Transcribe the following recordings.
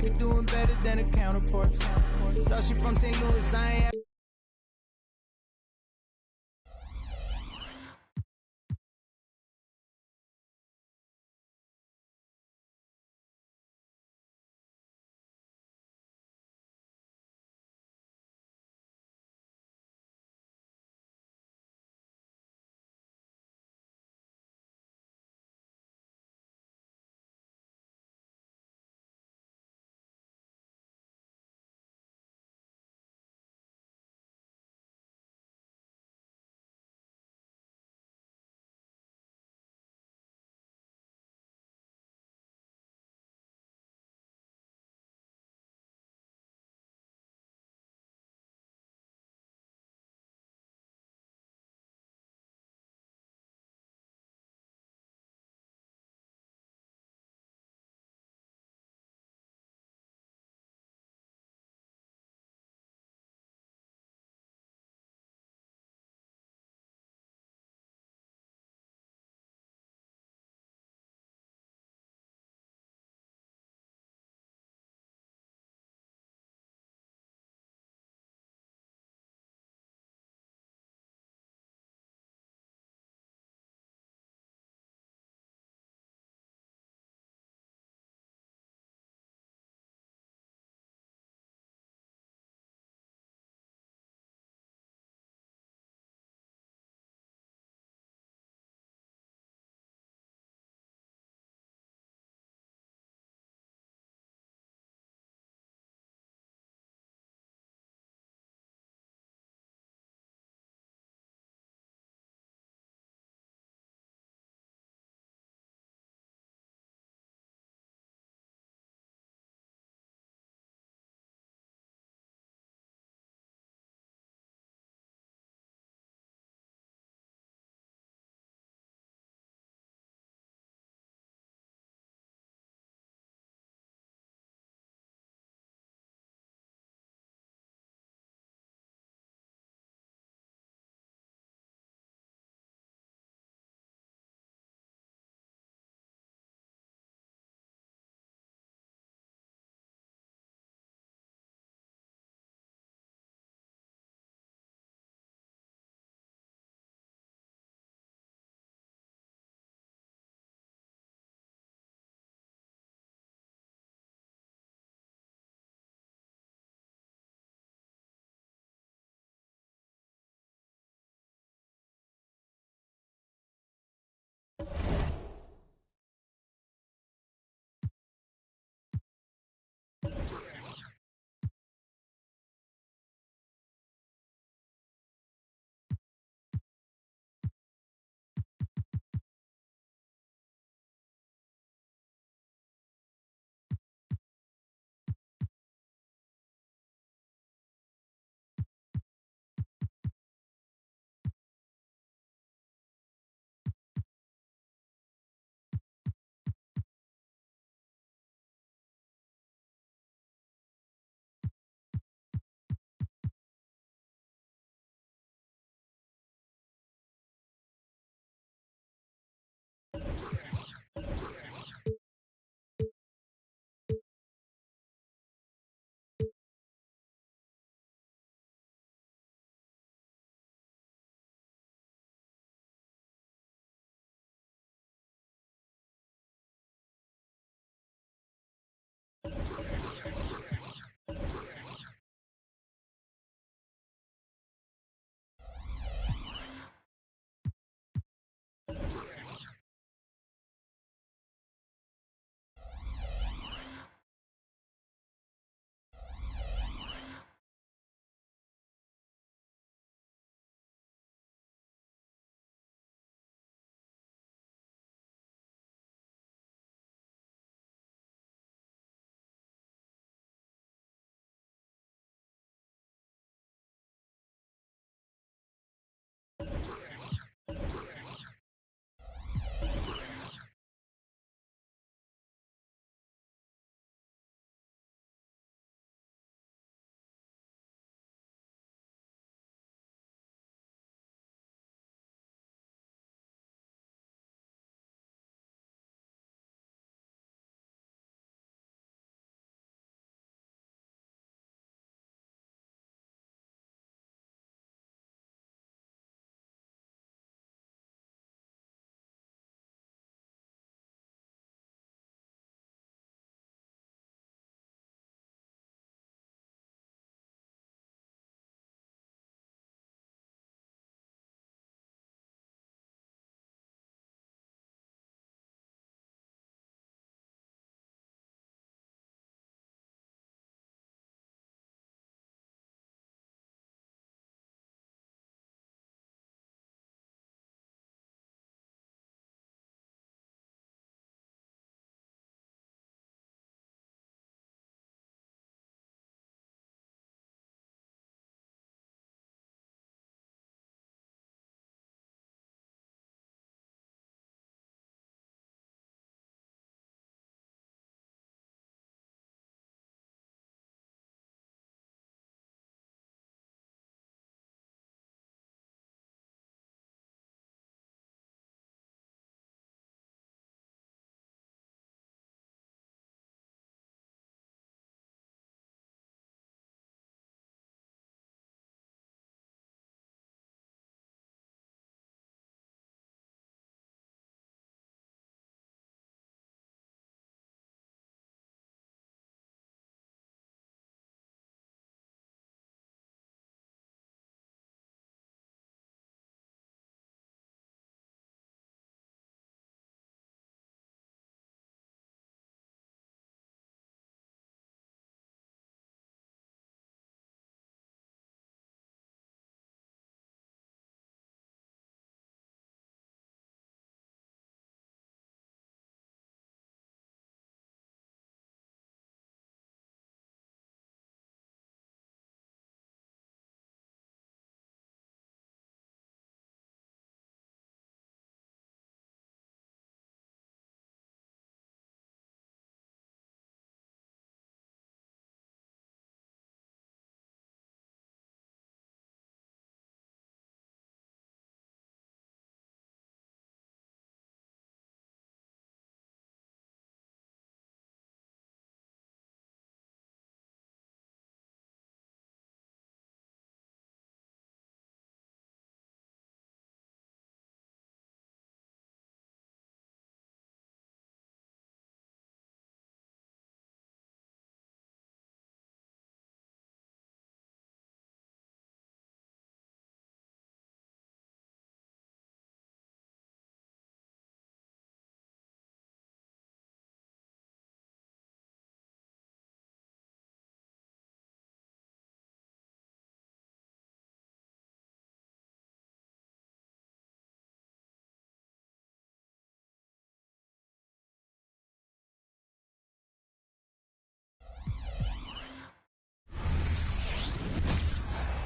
nigga doing better than a counterpart. Thought she from St. Louis, I ain't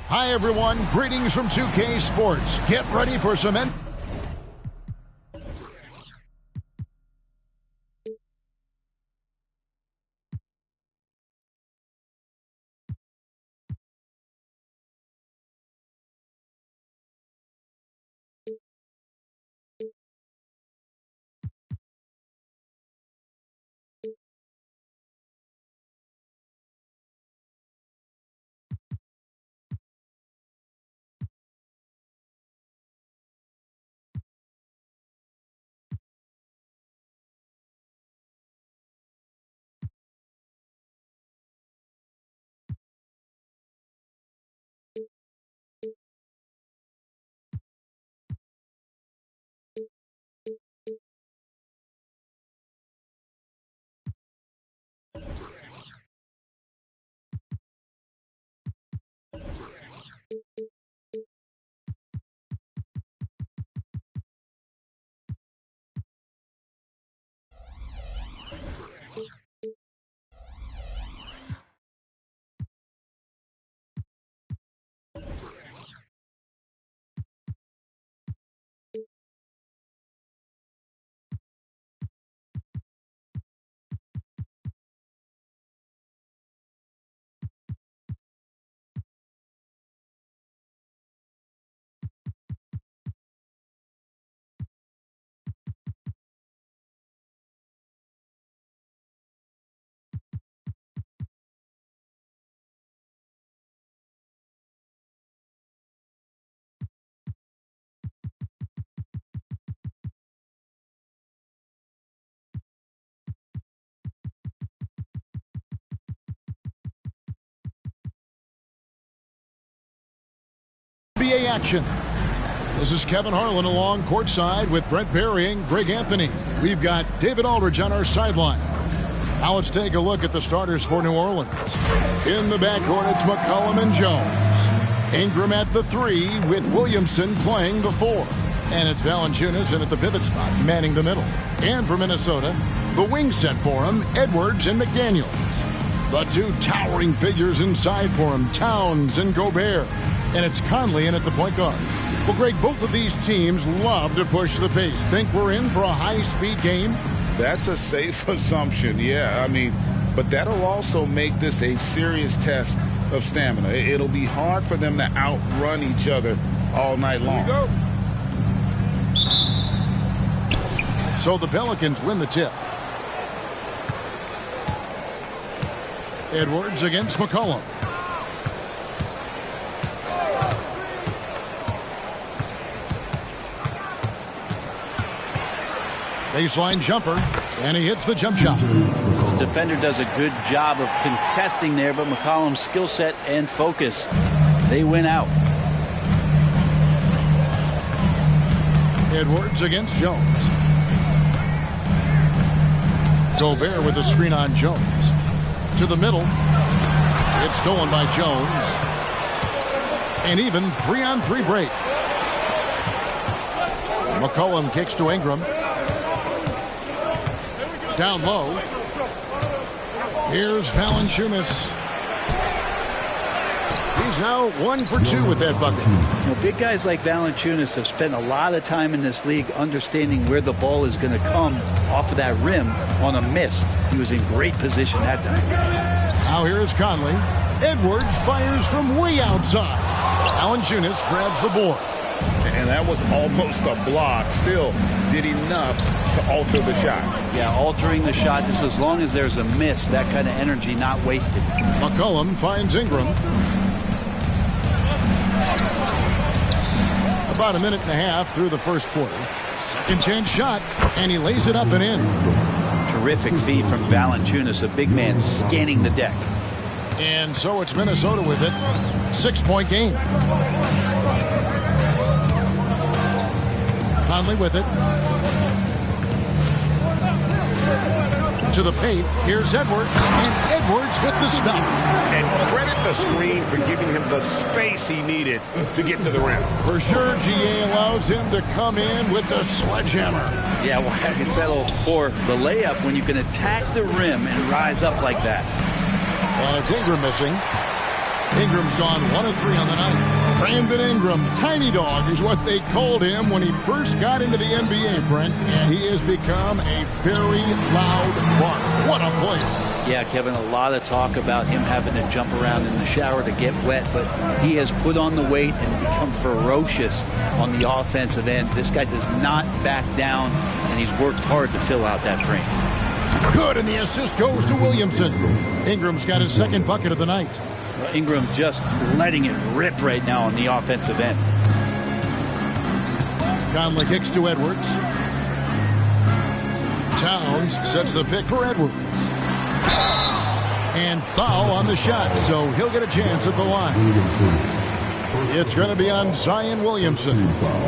Hi, everyone. Greetings from 2K Sports. Get ready for some NBA action. This is Kevin Harlan along courtside with Brent Barry and Greg Anthony. We've got David Aldridge on our sideline. Now let's take a look at the starters for New Orleans. In the backcourt, it's McCollum and Jones. Ingram at the 3 with Williamson playing the 4. And it's Valanciunas in at the pivot spot, manning the middle. And for Minnesota, the wing set for him, Edwards and McDaniels. The two towering figures inside for him, Towns and Gobert. And it's Conley in at the point guard. Well, Greg, both of these teams love to push the pace. Think we're in for a high-speed game? That's a safe assumption, yeah. I mean, but that'll also make this a serious test of stamina. It'll be hard for them to outrun each other all night long. Here we go. So the Pelicans win the tip. Edwards against McCollum. Baseline jumper, and he hits the jump shot. The defender does a good job of contesting there, but McCollum's skill set and focus, they win out. Edwards against Jones. Gobert with a screen on Jones. To the middle. It's stolen by Jones. And even 3-on-3 break. McCollum kicks to Ingram. Down low. Here's Valanciunas. He's now 1 for 2 with that bucket. You know, big guys like Valanciunas have spent a lot of time in this league understanding where the ball is going to come off of that rim on a miss. He was in great position that time. Now here's Conley. Edwards fires from way outside. Valanciunas grabs the board. And that was almost a block. Still did enough to alter the shot. Yeah, altering the shot just as long as there's a miss, that kind of energy not wasted. McCollum finds Ingram. About a minute and a half through the first quarter. Second chance shot, and he lays it up and in. Terrific feed from Valanciunas, a big man scanning the deck. And so it's Minnesota with it. 6-point game. Conley with it. To the paint. Here's Edwards. And Edwards with the stuff. And credit the screen for giving him the space he needed to get to the rim. For sure, GA allows him to come in with the sledgehammer. Yeah, well, I can settle for the layup when you can attack the rim and rise up like that. And it's Ingram missing. Ingram's gone 1 of 3 on the night. Brandon Ingram, Tiny Dog is what they called him when he first got into the NBA, Brent. And he has become a very loud bark. What a player. Yeah, Kevin, a lot of talk about him having to jump around in the shower to get wet, but he has put on the weight and become ferocious on the offensive end. This guy does not back down, and he's worked hard to fill out that frame. Good, and the assist goes to Williamson. Ingram's got his second bucket of the night. Well, Ingram just letting it rip right now on the offensive end. Conley kicks to Edwards. Towns sets the pick for Edwards. And foul on the shot, so he'll get a chance at the line. It's going to be on Zion Williamson.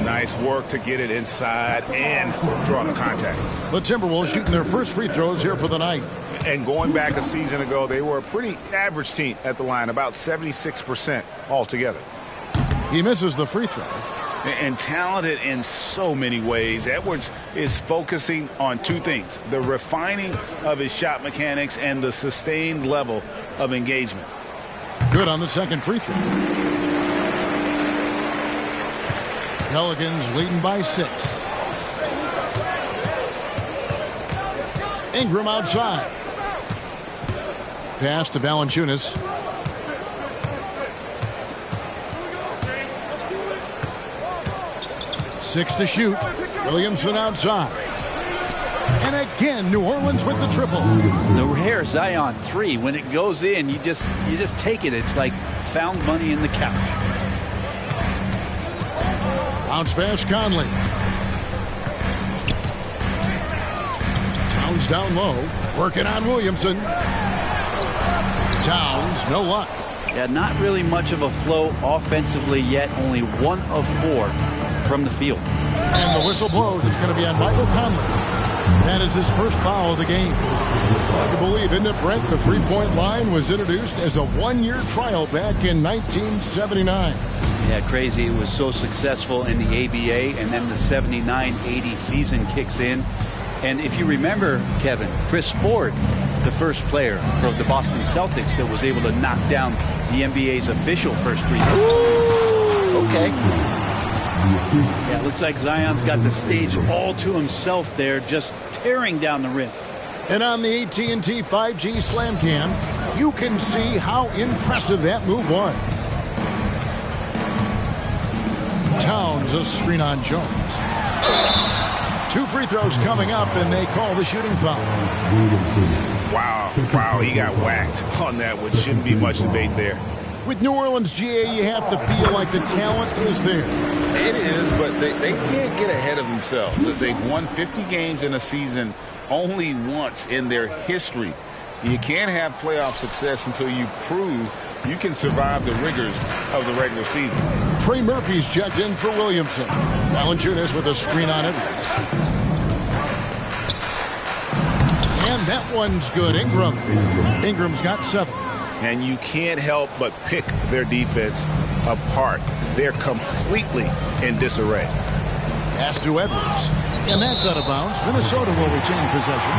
Nice work to get it inside and draw the contact. The Timberwolves shooting their first free throws here for the night. And going back a season ago, they were a pretty average team at the line, about 76% altogether. He misses the free throw. And talented in so many ways. Edwards is focusing on two things: the refining of his shot mechanics and the sustained level of engagement. Good on the second free throw. Pelicans leading by 6. Ingram outside. Pass to Valanciunas. Six to shoot. Williamson outside. And again, New Orleans with the triple. The rare Zion 3, when it goes in, you just take it. It's like found money in the couch. Bounce pass, Conley. Towns down low. Working on Williamson. Towns, no luck. Yeah, not really much of a flow offensively yet. Only 1 of 4 from the field. And the whistle blows. It's going to be on Michael Conley. That is his first foul of the game. Hard to believe, isn't it, Brent? The three-point line was introduced as a one-year trial back in 1979. Yeah, crazy. It was so successful in the ABA, and then the 79-80 season kicks in. And if you remember, Kevin, Chris Ford, the first player for the Boston Celtics that was able to knock down the NBA's official first free throw. Okay. Yeah, it looks like Zion's got the stage all to himself there, just tearing down the rim. And on the AT&T 5G Slam Cam, you can see how impressive that move was. Towns, a screen on Jones. 2 free throws coming up, and they call the shooting foul. Wow, he got whacked on that one. Shouldn't be much debate there. With New Orleans, GA, you have to feel like the talent is there. It is, but they can't get ahead of themselves. They've won 50 games in a season only once in their history. You can't have playoff success until you prove you can survive the rigors of the regular season. Trey Murphy's checked in for Williamson. Valanciunas with a screen on Edwards. And that one's good. Ingram's got 7. And you can't help but pick their defense apart. They're completely in disarray. Pass to Edwards. And that's out of bounds. Minnesota will retain possession.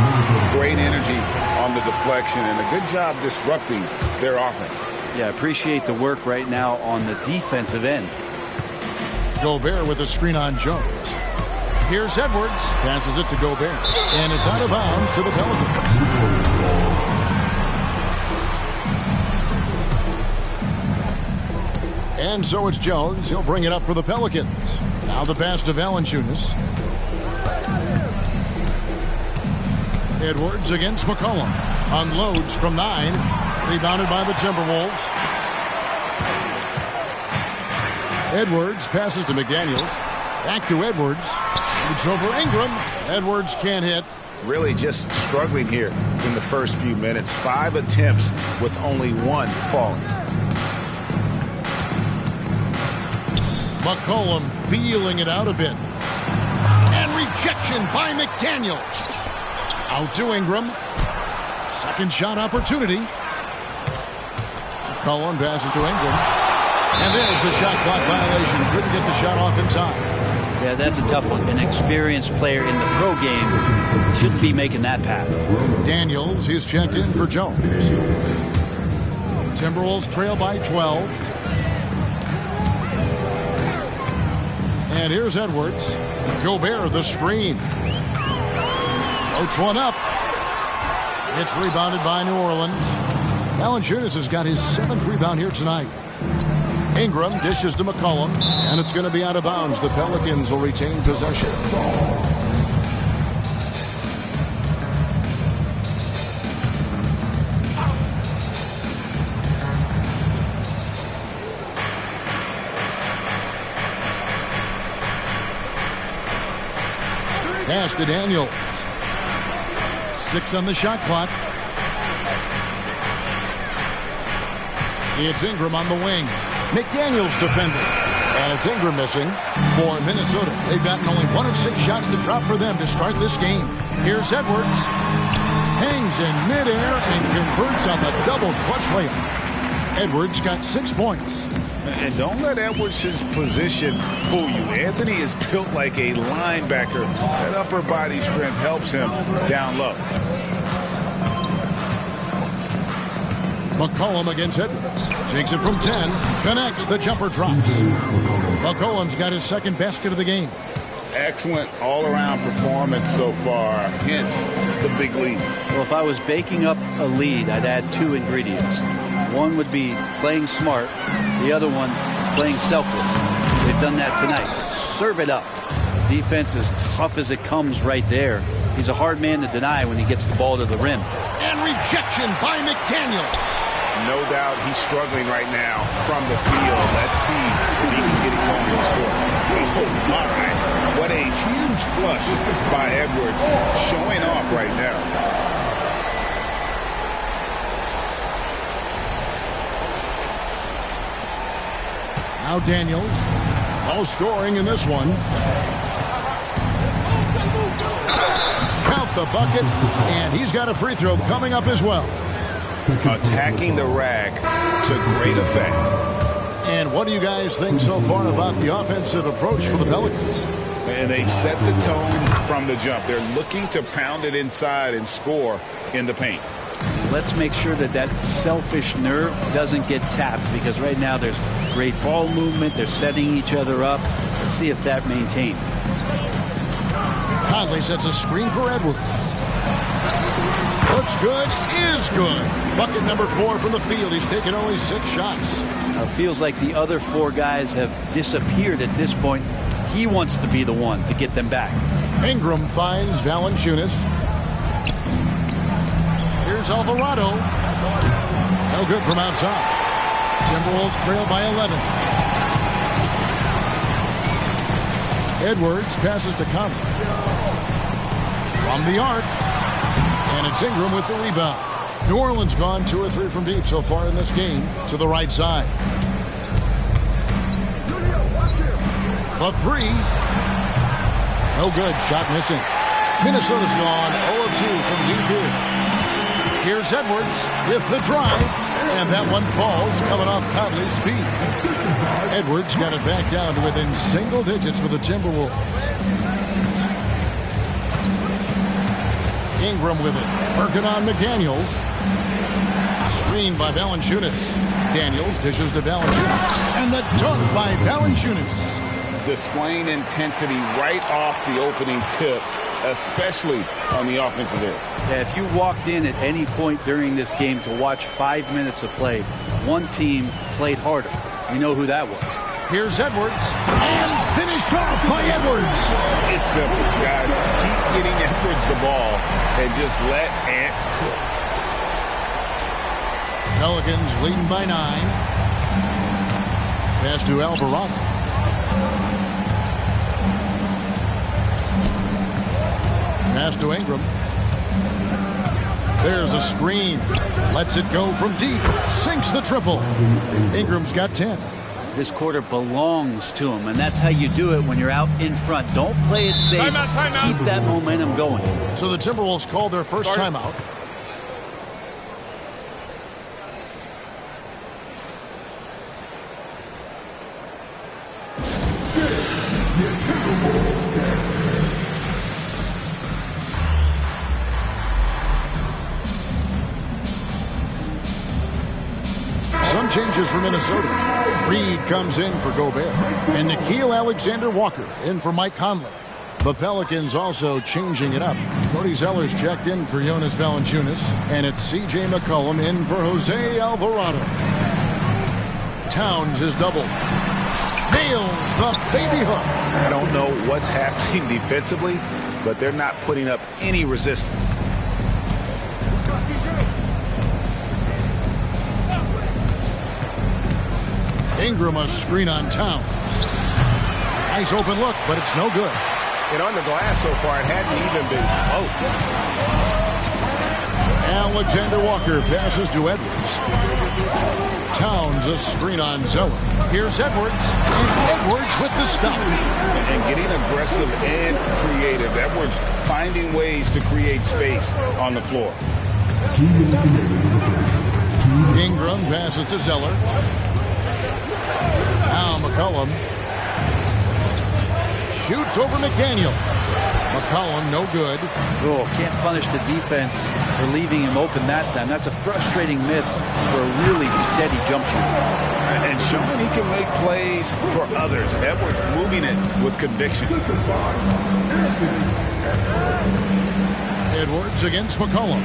Great energy on the deflection and a good job disrupting their offense. Yeah, appreciate the work right now on the defensive end. Gobert with a screen on Jones. Here's Edwards. Passes it to Gobert. And it's out of bounds to the Pelicans. And so it's Jones. He'll bring it up for the Pelicans. Now the pass to Valanciunas. Edwards against McCollum. Unloads from 9. Rebounded by the Timberwolves. Edwards passes to McDaniels. Back to Edwards. It's over Ingram. Edwards can't hit. Really just struggling here in the first few minutes. 5 attempts with only 1 falling. McCollum feeling it out a bit. And rejection by McDaniels. Out to Ingram. Second shot opportunity. McCollum passes to Ingram. And there's the shot clock violation. Couldn't get the shot off in time. Yeah, that's a tough one. An experienced player in the pro game shouldn't be making that pass. Daniels, he's checked in for Jones. Timberwolves trail by 12. And here's Edwards. Gobert, the screen. Floats one up. It's rebounded by New Orleans. Valanciunas has got his 7th rebound here tonight. Ingram dishes to McCollum, and it's going to be out of bounds. The Pelicans will retain possession. Pass to Daniels. 6 on the shot clock. It's Ingram on the wing. McDaniels defending. And it's Ingram missing for Minnesota. They've gotten only 1 of 6 shots to drop for them to start this game. Here's Edwards. Hangs in midair and converts on the double clutch layup. Edwards got 6 points. And don't let Edwards' position fool you. Anthony is built like a linebacker. That upper body strength helps him down low. McCollum against Edwards. Takes it from 10. Connects. The jumper drops. McCollum's got his 2nd basket of the game. Excellent all-around performance so far. Hence the big lead. Well, if I was baking up a lead, I'd add 2 ingredients. One would be playing smart. The other one, playing selfless. They've done that tonight. Serve it up. Defense as tough as it comes right there. He's a hard man to deny when he gets the ball to the rim. And rejection by McDaniels. No doubt he's struggling right now from the field. Let's see if he can get it going in the score. Oh, all right. What a huge flush by Edwards, showing off right now. Now Daniels. No scoring in this one. Count the bucket, and he's got a free throw coming up as well. Attacking the rack to great effect. And what do you guys think so far about the offensive approach for the Pelicans? And they've set the tone from the jump. They're looking to pound it inside and score in the paint. Let's make sure that that selfish nerve doesn't get tapped, because right now there's great ball movement. They're setting each other up. Let's see if that maintains. Conley sets a screen for Edwards. Looks good, is good. Bucket number 4 from the field. He's taken only 6 shots. Feels like the other 4 guys have disappeared at this point. He wants to be the one to get them back. Ingram finds Valanciunas. Here's Alvarado. No good from outside. Timberwolves trail by 11. Edwards passes to Conley. From the arc. And it's Ingram with the rebound. New Orleans gone 2 or 3 from deep so far in this game to the right side. A 3. No good. Shot missing. Minnesota's gone 0-2 from deep here. Here's Edwards with the drive. And that one falls coming off Conley's feet. Edwards got it back down to within single digits for the Timberwolves. Ingram with it. Working on McDaniels. Screened by Valanciunas. Daniels dishes to Valanciunas. And the dunk by Valanciunas. Displaying intensity right off the opening tip, especially on the offensive end. Yeah, if you walked in at any point during this game to watch 5 minutes of play, one team played harder. We know who that was. Here's Edwards. And finished off by Edwards. It's simple, guys. Keep getting Edwards the ball and just let Ant cook. Pelicans leading by 9. Pass to Alvarado. Pass to Ingram. There's a screen. Lets it go from deep. Sinks the triple. Ingram's got 10. This quarter belongs to him, and that's how you do it when you're out in front. Don't play it safe. Timeout. Keep that momentum going. So the Timberwolves called their first timeout. Some changes for Minnesota. Reed comes in for Gobert. And Nickeil Alexander-Walker in for Mike Conley. The Pelicans also changing it up. Cody Zeller's checked in for Jonas Valanciunas. And it's C.J. McCollum in for Jose Alvarado. Towns is doubled. Nails the baby hook. I don't know what's happening defensively, but they're not putting up any resistance. Ingram a screen on Towns. Nice open look, but it's no good. And on the glass so far, it hadn't even been close. Alexander Walker passes to Edwards. Towns a screen on Zeller. Here's Edwards. And Edwards with the stop. And getting aggressive and creative. Edwards finding ways to create space on the floor. Ingram passes to Zeller. Now McCollum shoots over McDaniel. McCollum no good. Oh, can't punish the defense for leaving him open that time. That's a frustrating miss for a really steady jump shooter. And showing he can make plays for others. Edwards moving it with conviction. Edwards against McCollum.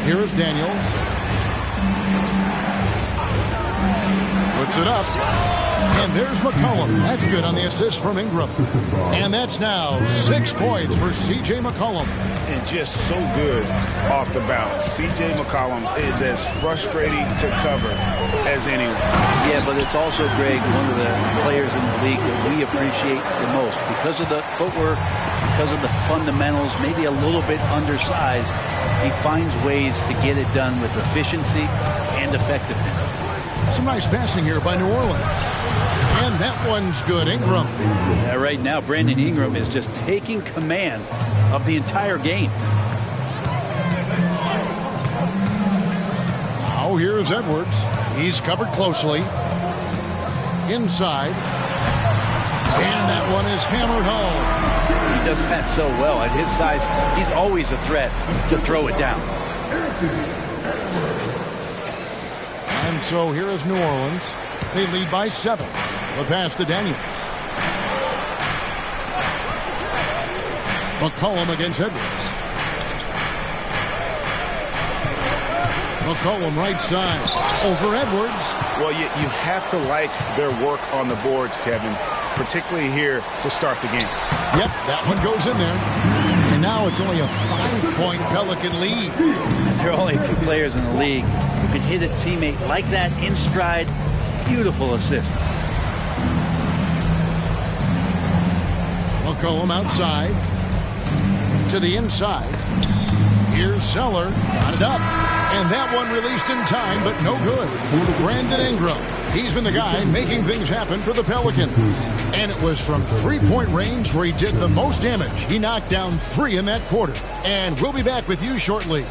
Here is Daniels. Puts it up. And there's McCollum. That's good on the assist from Ingram. And that's now 6 points for C.J. McCollum. And just so good off the bounce. C.J. McCollum is as frustrating to cover as anyone. Yeah, but it's also, Greg, one of the players in the league that we appreciate the most. Because of the footwork, because of the fundamentals, maybe a little bit undersized, he finds ways to get it done with efficiency and effectiveness. Some nice passing here by New Orleans. And that one's good. Ingram. Yeah, right now, Brandon Ingram is just taking command of the entire game. Now here's Edwards. He's covered closely. Inside. And that one is hammered home. He does that so well. At his size, he's always a threat to throw it down. And so here is New Orleans. They lead by 7. The pass to Daniels. McCollum against Edwards. McCollum right side. Over Edwards. Well, you have to like their work on the boards, Kevin, particularly here to start the game. Yep, that one goes in there. And now it's only a 5-point Pelican lead. There are only a few players in the league who can hit a teammate like that in stride. Beautiful assist. McCollum outside. To the inside. Here's Zeller. Got it up. And that one released in time, but no good. Brandon Ingram. He's been the guy making things happen for the Pelicans. And it was from 3-point range where he did the most damage. He knocked down 3 in that quarter. And we'll be back with you shortly.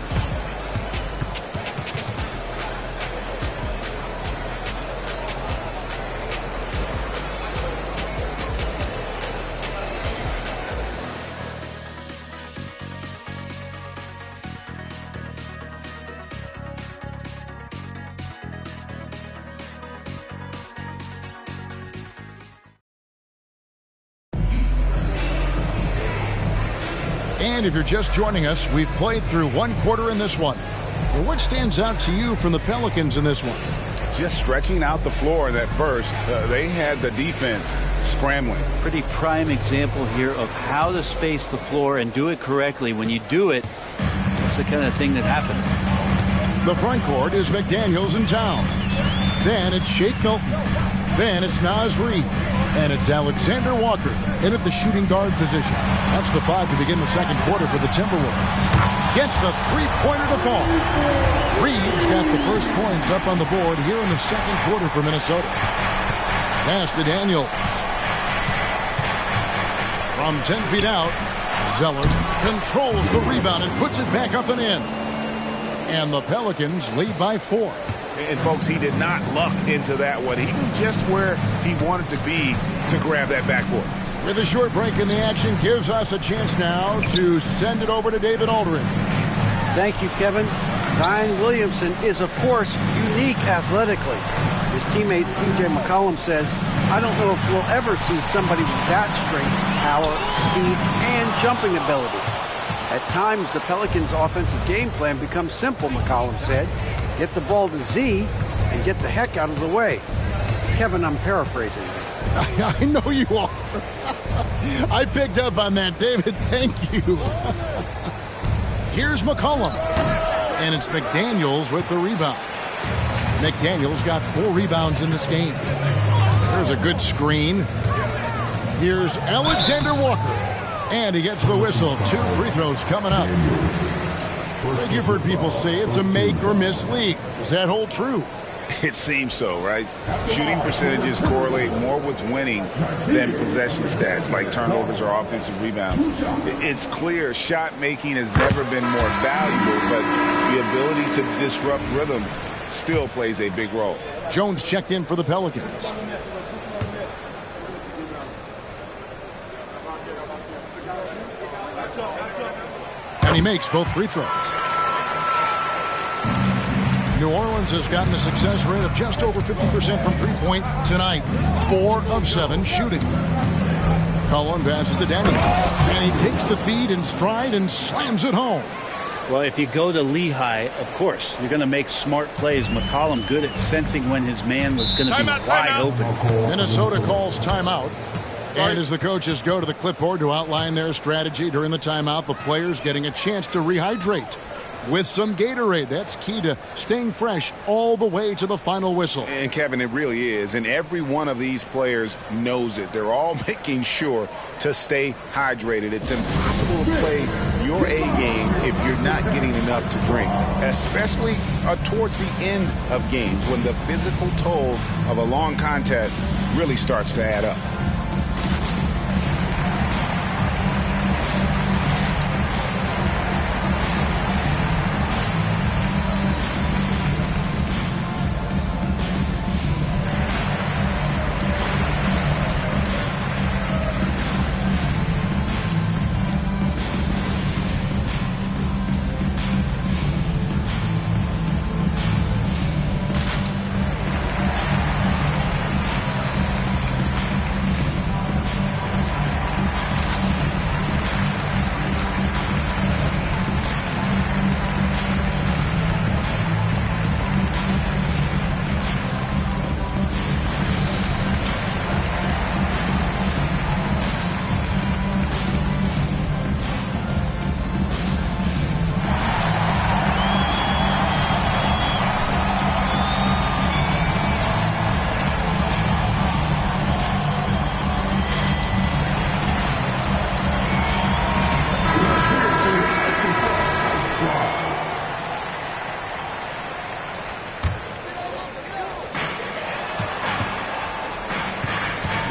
And if you're just joining us, we've played through 1 quarter in this one. Well, what stands out to you from the Pelicans in this one? Just stretching out the floor that first. They had the defense scrambling. Pretty prime example here of how to space the floor and do it correctly. When you do it, it's the kind of thing that happens. The front court is McDaniels and Towns. Then it's Shake Milton. Then it's Naz Reid. And it's Alexander Walker in at the shooting guard position. That's the 5 to begin the second quarter for the Timberwolves. Gets the 3-pointer to fall. Reed's got the first points up on the board here in the second quarter for Minnesota. Pass to Daniels. From 10 feet out, Zeller controls the rebound and puts it back up and in. And the Pelicans lead by 4. And, folks, he did not luck into that one. He knew just where he wanted to be to grab that backboard. With a short break in the action, gives us a chance now to send it over to David Aldridge. Thank you, Kevin. Zion Williamson is, of course, unique athletically. His teammate C.J. McCollum says, I don't know if we'll ever see somebody with that strength, power, speed, and jumping ability. At times, the Pelicans' offensive game plan becomes simple, McCollum said. Get the ball to Z and get the heck out of the way. Kevin, I'm paraphrasing. I know you are. I picked up on that, David. Thank you. Here's McCollum. And it's McDaniels with the rebound. McDaniels got 4 rebounds in this game. There's a good screen. Here's Alexander Walker. And he gets the whistle. 2 free throws coming up. You've heard people say it's a make or miss league. Does that hold true? It seems so, right? Shooting percentages correlate more with winning than possession stats like turnovers or offensive rebounds. It's clear shot making has never been more valuable, but the ability to disrupt rhythm still plays a big role. Jones checked in for the Pelicans. And he makes both free throws. New Orleans has gotten a success rate of just over 50% from three-point tonight. 4 of 7 shooting. Cullen passes to Daniels. And he takes the feed in stride and slams it home. Well, if you go to Lehigh, of course, you're going to make smart plays. McCollum good at sensing when his man was going to be wide open. Minnesota calls timeout. And as the coaches go to the clipboard to outline their strategy during the timeout, the players getting a chance to rehydrate with some Gatorade. That's key to staying fresh all the way to the final whistle. And Kevin, it really is. And every one of these players knows it. They're all making sure to stay hydrated. It's impossible to play your A game if you're not getting enough to drink, especially towards the end of games when the physical toll of a long contest really starts to add up.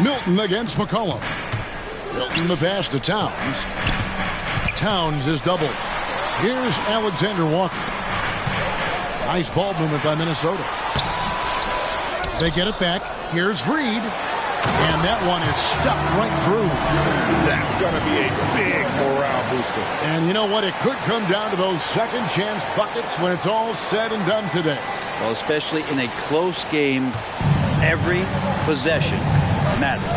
Milton against McCollum. Milton the pass to Towns. Towns is doubled. Here's Alexander Walker. Nice ball movement by Minnesota. They get it back. Here's Reed. And that one is stuffed right through. That's going to be a big morale booster. And you know what? It could come down to those second chance buckets when it's all said and done today. Well, especially in a close game, every possession matters.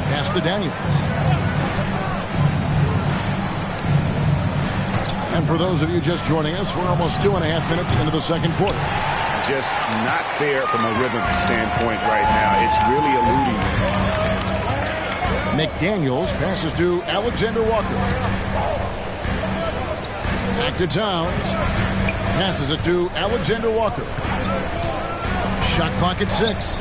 Pass to Daniels. And for those of you just joining us, we're almost 2.5 minutes into the second quarter. Just not there from a rhythm standpoint right now. It's really eluding. McDaniels passes to Alexander Walker. Back to Towns. Passes it to Alexander Walker. Shot clock at 6.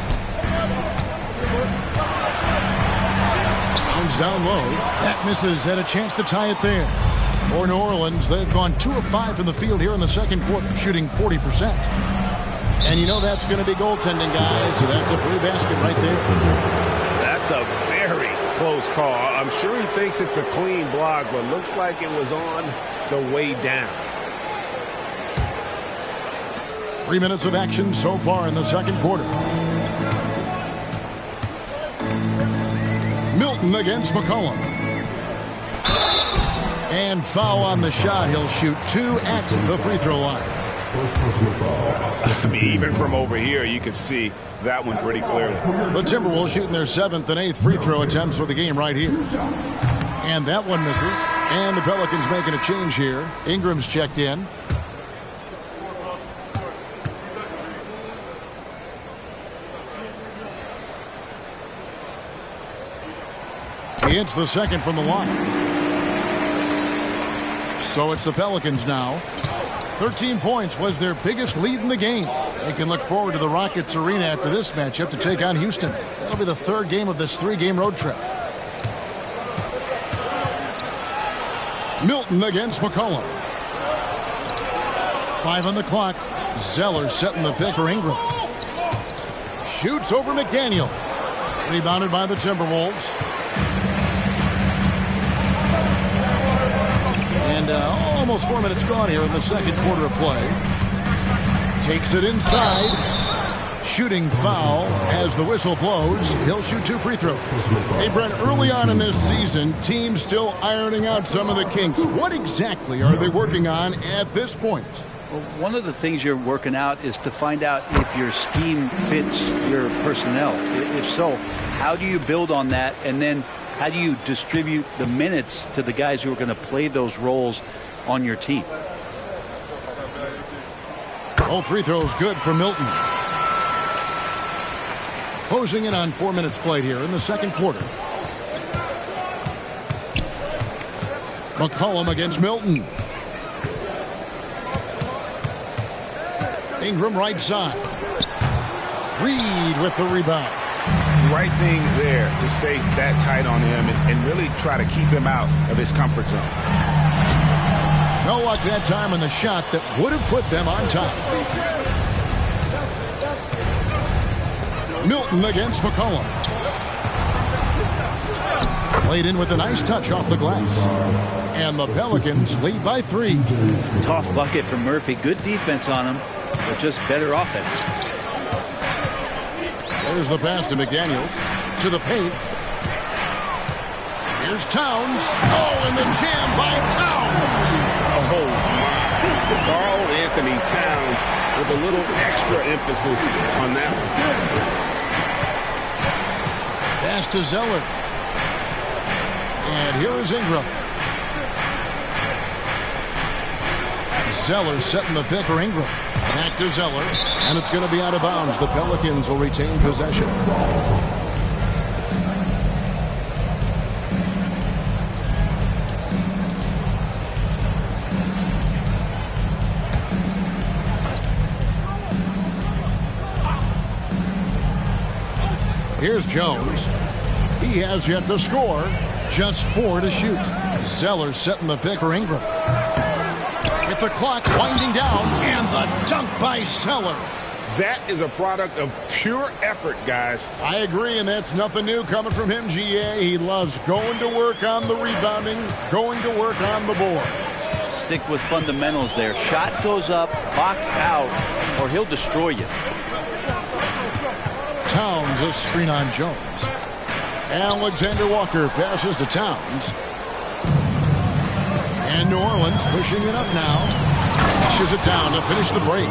Towns down low. That misses. Had a chance to tie it there. For New Orleans, they've gone 2 of 5 from the field here in the second quarter, shooting 40%. And you know that's going to be goaltending, guys, so that's a free basket right there. That's a very close call. I'm sure he thinks it's a clean block, but looks like it was on the way down. 3 minutes of action so far in the second quarter. Milton against McCollum. And foul on the shot. He'll shoot 2 at the free throw line. I mean, even from over here, you could see that one pretty clearly. The Timberwolves shooting their 7th and 8th free throw attempts for the game right here. And that one misses. And the Pelicans making a change here. Ingram's checked in. He hits the second from the line. So it's the Pelicans now. 13 points was their biggest lead in the game. They can look forward to the Rockets Arena after this matchup to take on Houston. That'll be the 3rd game of this 3-game road trip. Milton against McCollum. 5 on the clock. Zeller setting the pick for Ingram. Shoots over McDaniel. Rebounded by the Timberwolves. And almost 4 minutes gone here in the second quarter of play. Takes it inside. Shooting foul as the whistle blows. He'll shoot 2 free throws. Hey, Brent, early on in this season, teams still ironing out some of the kinks. What exactly are they working on at this point? Well, one of the things you're working out is to find out if your scheme fits your personnel. If so, how do you build on that? And then how do you distribute the minutes to the guys who are going to play those roles on your team? All free throws good for Milton. Closing in on 4 minutes played here in the second quarter. McCollum against Milton. Ingram right side. Reed with the rebound. Right thing there to stay that tight on him and really try to keep him out of his comfort zone. No luck that time on the shot that would have put them on top. Milton against McCollum. Played in with a nice touch off the glass. And the Pelicans lead by 3. Tough bucket from Murphy. Good defense on him, but just better offense. There's the pass to McDaniels. To the paint. Here's Towns. Oh, and the jam by Towns. Oh, my. Karl Anthony Towns with a little extra emphasis on that one. Pass to Zeller. And here is Ingram. Zeller setting the pick for Ingram. Back to Zeller. And it's going to be out of bounds. The Pelicans will retain possession. Here's Jones. He has yet to score. Just 4 to shoot. Zeller setting the pick for Ingram. With the clock winding down, and the dunk by Zeller. That is a product of pure effort, guys. I agree, and that's nothing new coming from him, GA. He loves going to work on the rebounding, going to work on the board. Stick with fundamentals there. Shot goes up, box out, or he'll destroy you. Towns, a screen on Jones. Alexander Walker passes to Towns. And New Orleans pushing it up now. Pushes it down to finish the break.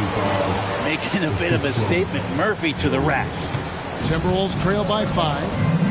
Making a bit of a statement. Murphy to the rack. Timberwolves trail by 5.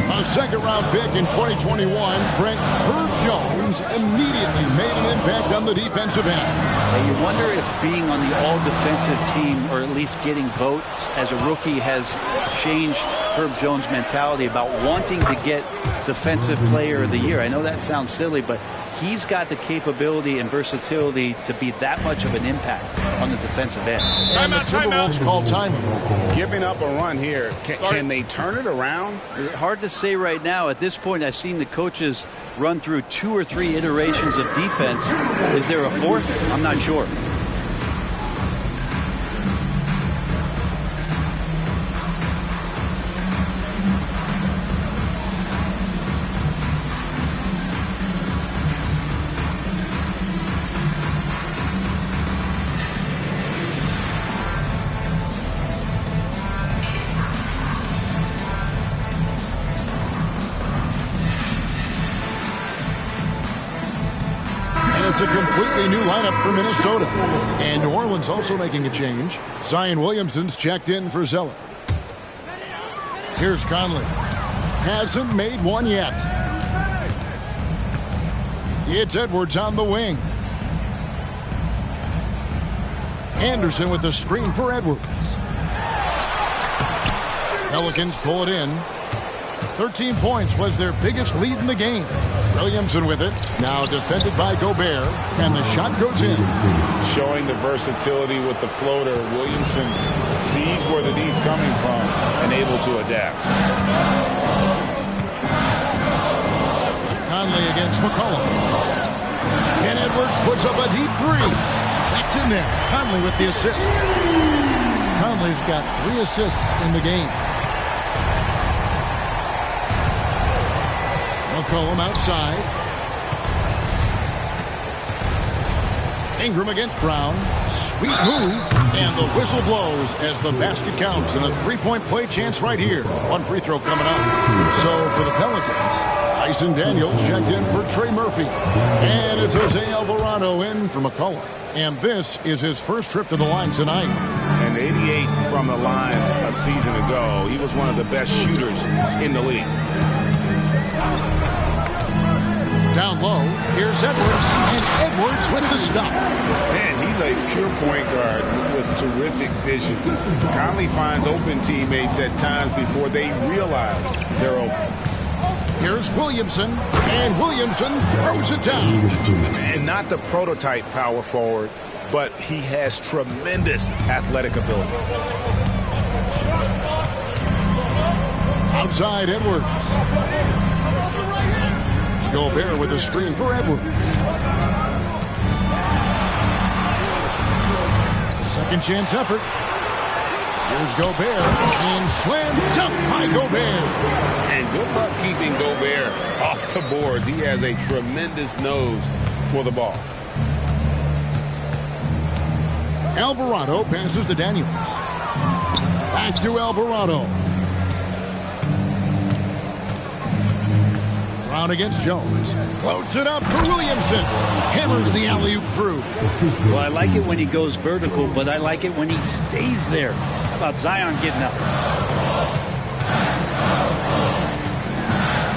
A second-round pick in 2021, Brent Herb Jones immediately made an impact on the defensive end. And you wonder if being on the all-defensive team, or at least getting votes as a rookie, has changed Herb Jones' mentality about wanting to get Defensive Player of the Year. I know that sounds silly, but he's got the capability and versatility to be that much of an impact on the defensive end. And the Timberwolves call timeout. Giving up a run here. Can they turn it around? Hard to say right now. At this point, I've seen the coaches run through 2 or 3 iterations of defense. Is there a 4th? I'm not sure. completely new lineup for Minnesota. And New Orleans also making a change. Zion Williamson's checked in for Zeller. Here's Conley. Hasn't made one yet. It's Edwards on the wing. Anderson with the screen for Edwards. Pelicans pull it in. 13 points was their biggest lead in the game. Williamson with it. Now defended by Gobert. And the shot goes in. Showing the versatility with the floater. Williamson sees where the D's coming from and able to adapt. Conley against McCollum. And Edwards puts up a deep three. That's in there. Conley with the assist. Conley's got 3 assists in the game. McCollum outside. Ingram against Brown. Sweet move. And the whistle blows as the basket counts. And a 3-point play chance right here. One free throw coming up. So for the Pelicans, Tyson Daniels checked in for Trey Murphy. And it's Jose Alvarado in for McCollum. And this is his first trip to the line tonight. And 88 from the line a season ago. He was one of the best shooters in the league. Down low, here's Edwards, and Edwards with the stop. Man, he's a pure point guard with terrific vision. Conley finds open teammates at times before they realize they're open. Here's Williamson, and Williamson throws it down. And not the prototype power forward, but he has tremendous athletic ability. Outside Edwards. Gobert with a screen for Edwards. Second chance effort. Here's Gobert. And slam dunk by Gobert. And good luck keeping Gobert off the boards. He has a tremendous nose for the ball. Alvarado passes to Daniels. Back to Alvarado. Brown against Jones. Floats it up for Williamson. Hammers the alley-oop through. Well, I like it when he goes vertical, but I like it when he stays there. How about Zion getting up?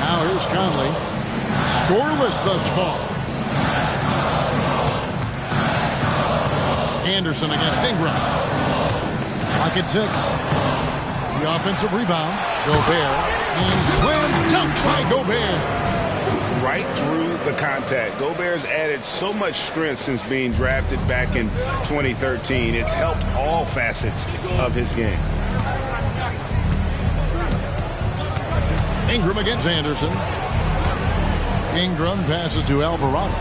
Now here's Conley. Scoreless thus far. Anderson against Ingram. Clock at 6. The offensive rebound. Gobert. And slam dunk by Gobert. Right through the contact. Gobert's added so much strength since being drafted back in 2013. It's helped all facets of his game. Ingram against Anderson. Ingram passes to Alvarado.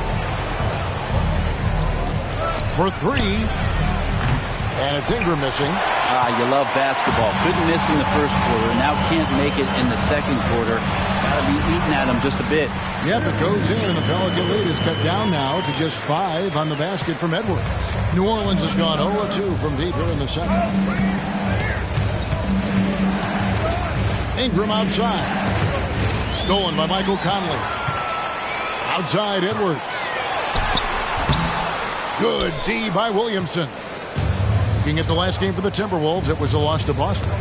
For 3. And it's Ingram missing. You love basketball. Couldn't miss in the first quarter. Now can't make it in the second quarter. Got to be eating at him just a bit. Yep, it goes in, and the Pelican lead is cut down now to just 5 on the basket from Edwards. New Orleans has gone 0-2 from deep here in the second. Ingram outside. Stolen by Michael Conley. Outside Edwards. Good D by Williamson. Looking at the last game for the Timberwolves, it was a loss to Boston.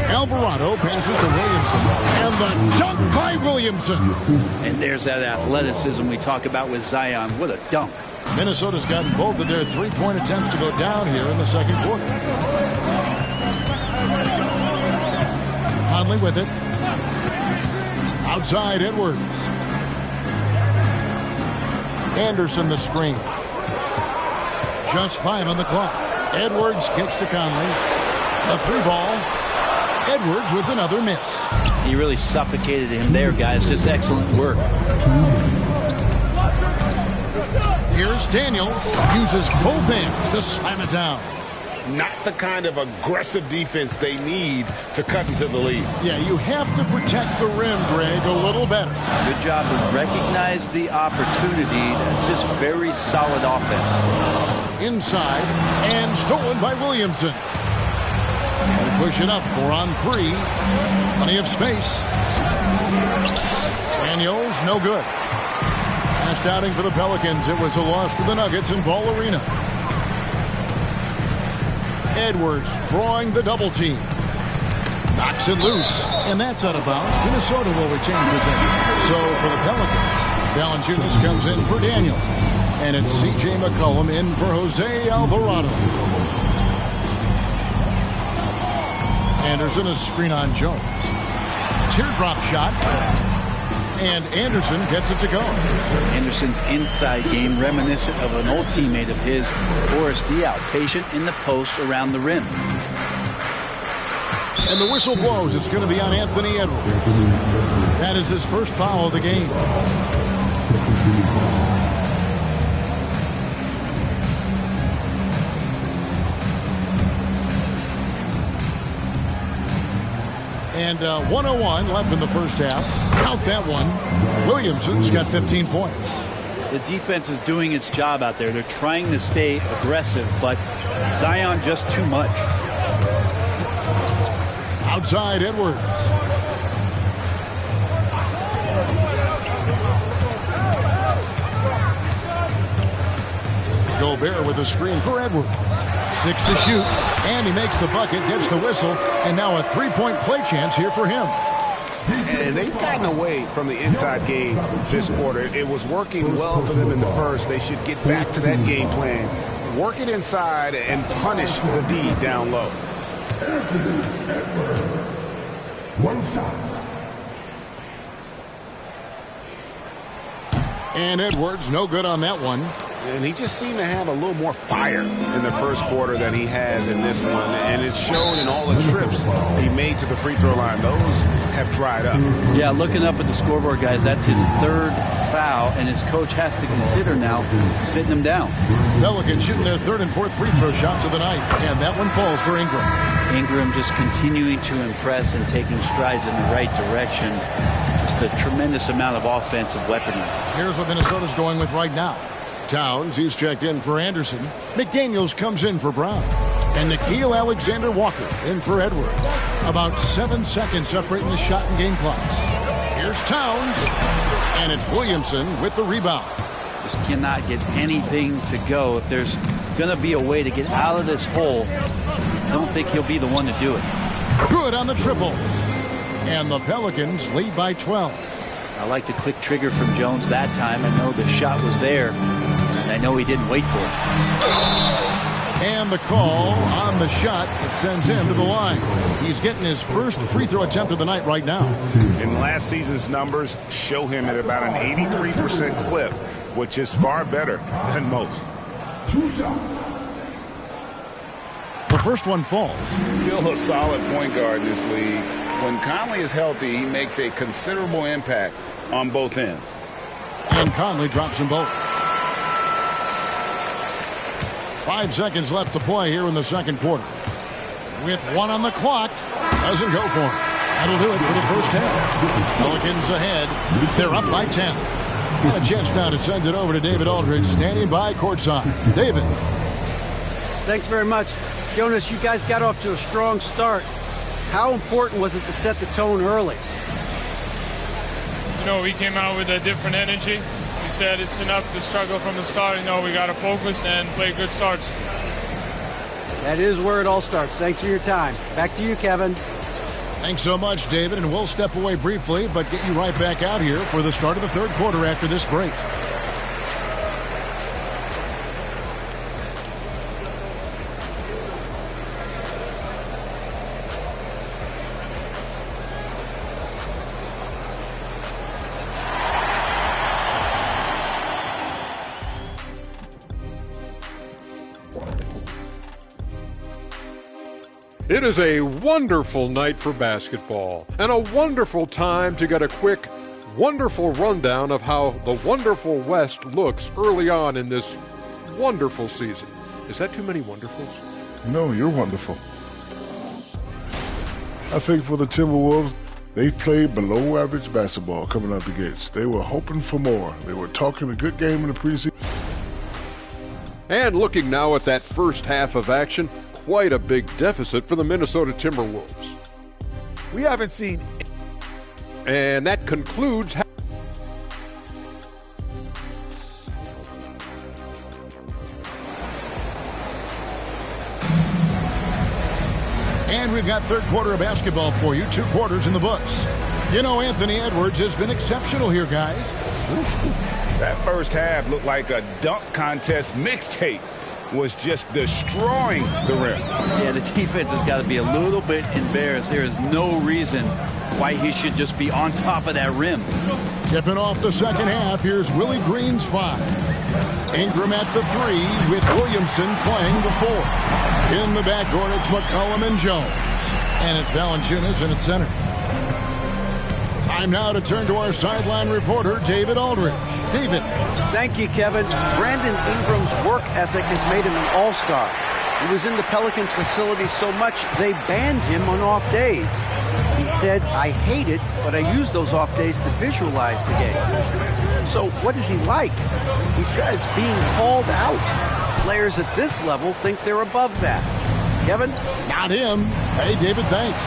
Alvarado passes to Williamson. And the dunk by Williamson. And there's that athleticism we talk about with Zion. What a dunk. Minnesota's gotten both of their 3-point attempts to go down here in the second quarter. Conley with it. Outside Edwards. Anderson the screen. Just 5 on the clock. Edwards kicks to Conley. A 3-ball. Edwards with another miss. He really suffocated him there, guys. Just excellent work. Here's Daniels. Uses both hands to slam it down. Not the kind of aggressive defense they need to cut into the lead. Yeah, you have to protect the rim, Greg, a little better. Good job to recognize the opportunity. That's just very solid offense. Inside and stolen by Williamson. They push it up 4 on 3. Plenty of space. Daniels, no good. Last outing for the Pelicans, it was a loss to the Nuggets in Ball Arena. Edwards drawing the double team. Knocks it loose, and that's out of bounds. Minnesota will retain possession. So for the Pelicans, Valanciunas comes in for Daniel. And it's C.J. McCollum in for Jose Alvarado. Anderson, a screen on Jones. Teardrop shot. And Anderson gets it to go. Anderson's inside game reminiscent of an old teammate of his, Boris Diaw, patient in the post around the rim. And the whistle blows. It's going to be on Anthony Edwards. That is his first foul of the game. And 1:01 left in the first half. Count that one. Williamson's got 15 points. The defense is doing its job out there. They're trying to stay aggressive, but Zion just too much. Outside Edwards. Gobert with a screen for Edwards. 6 to shoot, and he makes the bucket, gets the whistle, and now a three-point play chance here for him. And they've gotten away from the inside game this quarter. It was working well for them in the first. They should get back to that game plan. Work it inside and punish the D down low. One shot. And Edwards, no good on that one. And he just seemed to have a little more fire in the first quarter than he has in this one. And it showed in all the trips he made to the free throw line. Those have dried up. Yeah, looking up at the scoreboard, guys, that's his third foul, and his coach has to consider now sitting him down. Pelicans shooting their third and fourth free throw shots of the night. And that one falls for Ingram. Ingram just continuing to impress and taking strides in the right direction. Just a tremendous amount of offensive weaponry. Here's what Minnesota's going with right now. Towns, he's checked in for Anderson. McDaniels comes in for Brown. And Nickeil Alexander-Walker in for Edwards. About 7 seconds separating the shot and game clocks. Here's Towns. And it's Williamson with the rebound. Just cannot get anything to go. If there's going to be a way to get out of this hole, I don't think he'll be the one to do it. Good on the triple. And the Pelicans lead by 12. I like the quick trigger from Jones that time. I know the shot was there, and I know he didn't wait for it. And the call on the shot that sends him to the line. He's getting his first free throw attempt of the night right now. And last season's numbers show him at about an 83% clip, which is far better than most. The first one falls. Still a solid point guard in this league. When Conley is healthy, he makes a considerable impact on both ends. And Conley drops them both. 5 seconds left to play here in the second quarter. With 1 on the clock, doesn't go for him. That'll do it for the first half. Pelicans ahead. They're up by 10. And a chance now to send it over to David Aldridge, standing by courtside. David. Thanks very much. Jonas, you guys got off to a strong start. How important was it to set the tone early? You know, we came out with a different energy. We said it's enough to struggle from the start. You know, we got to focus and play good starts. That is where it all starts. Thanks for your time. Back to you, Kevin. Thanks so much, David. And we'll step away briefly, but get you right back out here for the start of the third quarter after this break. It is a wonderful night for basketball and a wonderful time to get a quick, wonderful rundown of how the wonderful West looks early on in this wonderful season. Is that too many wonderfuls? No, you're wonderful. I think for the Timberwolves, they played below average basketball coming out the gates. They were hoping for more. They were talking a good game in the preseason. And looking now at that first half of action, quite a big deficit for the Minnesota Timberwolves. We haven't seen. And that concludes. And we've got third quarter of basketball for you. 2 quarters in the books. You know, Anthony Edwards has been exceptional here, guys. That first half looked like a dunk contest mixtape. Was just destroying the rim. Yeah, the defense has got to be a little bit embarrassed. There is no reason why he should just be on top of that rim. Tipping off the second half, here's Willie Green's 5. Ingram at the 3 with Williamson playing the 4. In the backcourt, it's McCollum and Jones. And it's Valanciunas in its center. Time now to turn to our sideline reporter, David Aldridge. David. Thank you, Kevin. Brandon Ingram's work ethic has made him an all-star. He was in the Pelicans facility so much they banned him on off days. He said, I hate it, but I use those off days to visualize the game. So what is he like? He says being called out. Players at this level think they're above that. Kevin? Not him. Hey, David, thanks.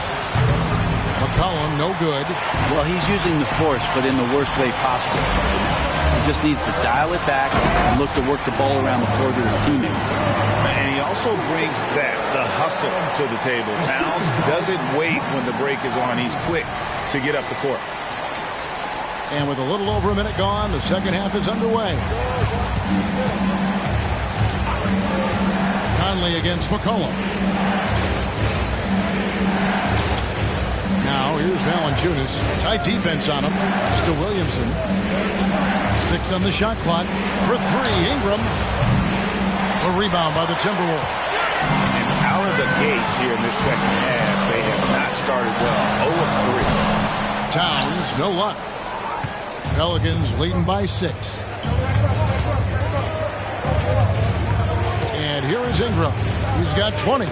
McCollum, no good. Well, he's using the force, but in the worst way possible. He just needs to dial it back and look to work the ball around the floor to his teammates. And he also brings the hustle to the table. Towns doesn't wait when the break is on. He's quick to get up the court. And with a little over a minute gone, the second half is underway. Conley against McCollum. Now here's Valanciunas. Tight defense on him. Pass to Williamson. 6 on the shot clock. For 3, Ingram. A rebound by the Timberwolves. And out of the gates here in this second half, they have not started well. 0 of 3. Towns, no luck. Pelicans leading by 6. And here is Ingram. He's got 20.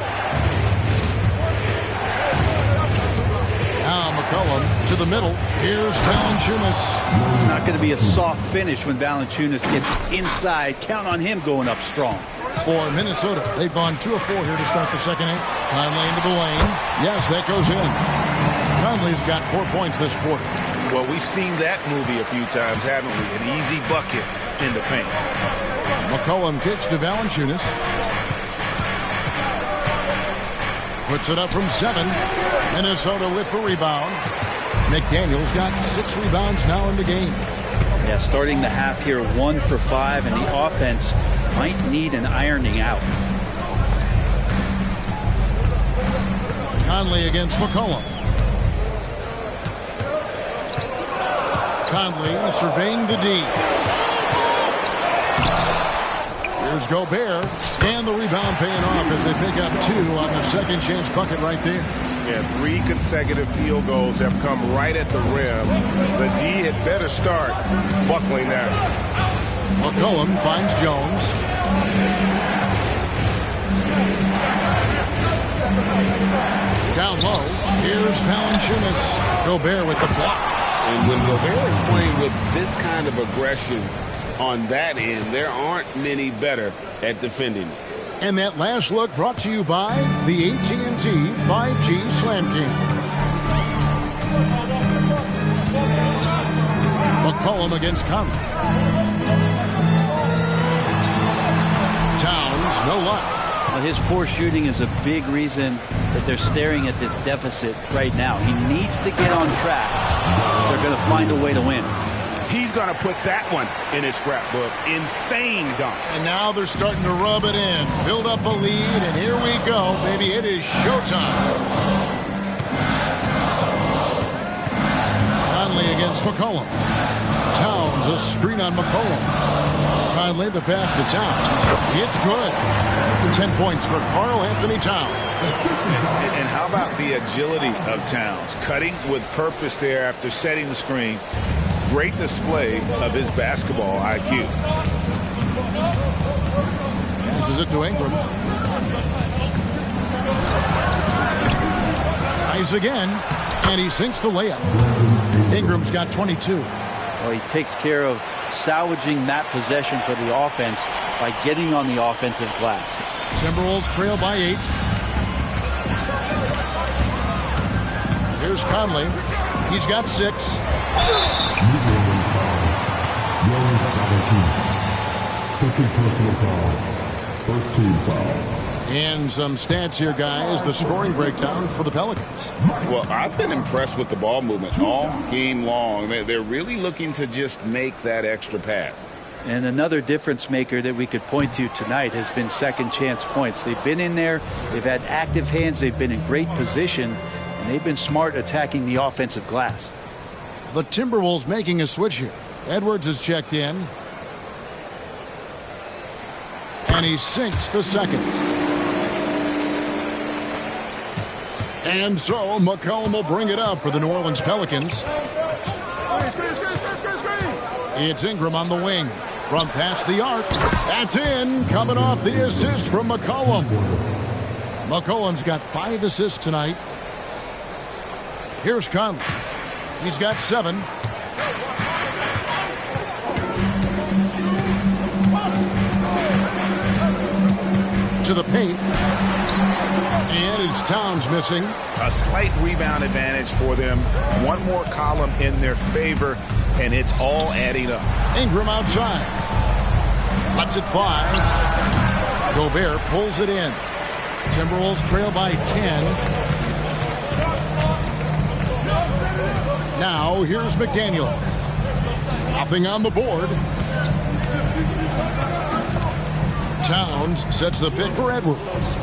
Now McCollum to the middle. Here's Valanciunas. It's not going to be a soft finish when Valanciunas gets inside. Count on him going up strong. For Minnesota, they've gone 2 of 4 here to start the second half. Conley into the lane. Yes, that goes in. Conley's got 4 points this quarter. Well, we've seen that movie a few times, haven't we? An easy bucket in the paint. McCollum kicks to Valanciunas. Puts it up from 7. Minnesota with the rebound. McDaniel's got 6 rebounds now in the game. Yeah, starting the half here 1 for 5, and the offense might need an ironing out. Conley against McCollum. Conley surveying the D. Here's Gobert, and the rebound paying off as they pick up 2 on the second chance bucket right there. Yeah, 3 consecutive field goals have come right at the rim. The D had better start buckling now. McCollum finds Jones. Down low, here's Valanciunas. Gobert with the block. And when Gobert is playing with this kind of aggression on that end, there aren't many better at defending. And that last look brought to you by the AT&T 5G Slam King. McCollum against Conley. Towns, no luck. But his poor shooting is a big reason that they're staring at this deficit right now. He needs to get on track. They're going to find a way to win. He's going to put that one in his scrapbook. Insane dunk. And now they're starting to rub it in. Build up a lead, and here we go, baby. It is showtime. Conley against McCollum. Towns, a screen on McCollum. Conley, the pass to Towns. It's good. 10 points for Karl Anthony Towns. And how about the agility of Towns? Cutting with purpose there after setting the screen. Great display of his basketball IQ. Passes it to Ingram. Tries again, and he sinks the layup. Ingram's got 22. Well, he takes care of salvaging that possession for the offense by getting on the offensive glass. Timberwolves trail by 8. Here's Conley. He's got 6. Second personal foul. First team foul. And some stats here, guys. The scoring breakdown for the Pelicans. Well, I've been impressed with the ball movement all game long. They're really looking to just make that extra pass. And another difference maker that we could point to tonight has been second chance points. They've been in there. They've had active hands. They've been in great position. And they've been smart attacking the offensive glass. The Timberwolves making a switch here. Edwards is checked in. And he sinks the second. And so McCollum will bring it up for the New Orleans Pelicans. It's Ingram on the wing. From past the arc. That's in. Coming off the assist from McCollum. McCollum's got 5 assists tonight. Here's Conley. He's got 7. To the paint. And it's Towns missing. A slight rebound advantage for them. One more column in their favor, and it's all adding up. Ingram outside. Lets it fly. Gobert pulls it in. Timberwolves trail by 10. Now here's McDaniels. Nothing on the board. Towns sets the pick for Edwards.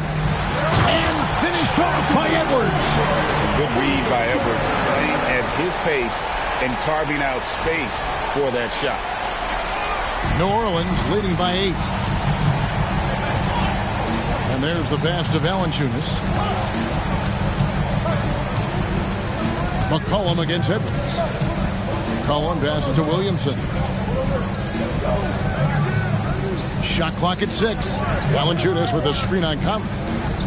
And finished off by Edwards. Good read by Edwards, playing at his pace and carving out space for that shot. New Orleans leading by 8. And there's the pass to Valanciunas. McCollum against Edwards. McCollum passes to Williamson. Shot clock at 6. Valanciunas with a screen on Conley.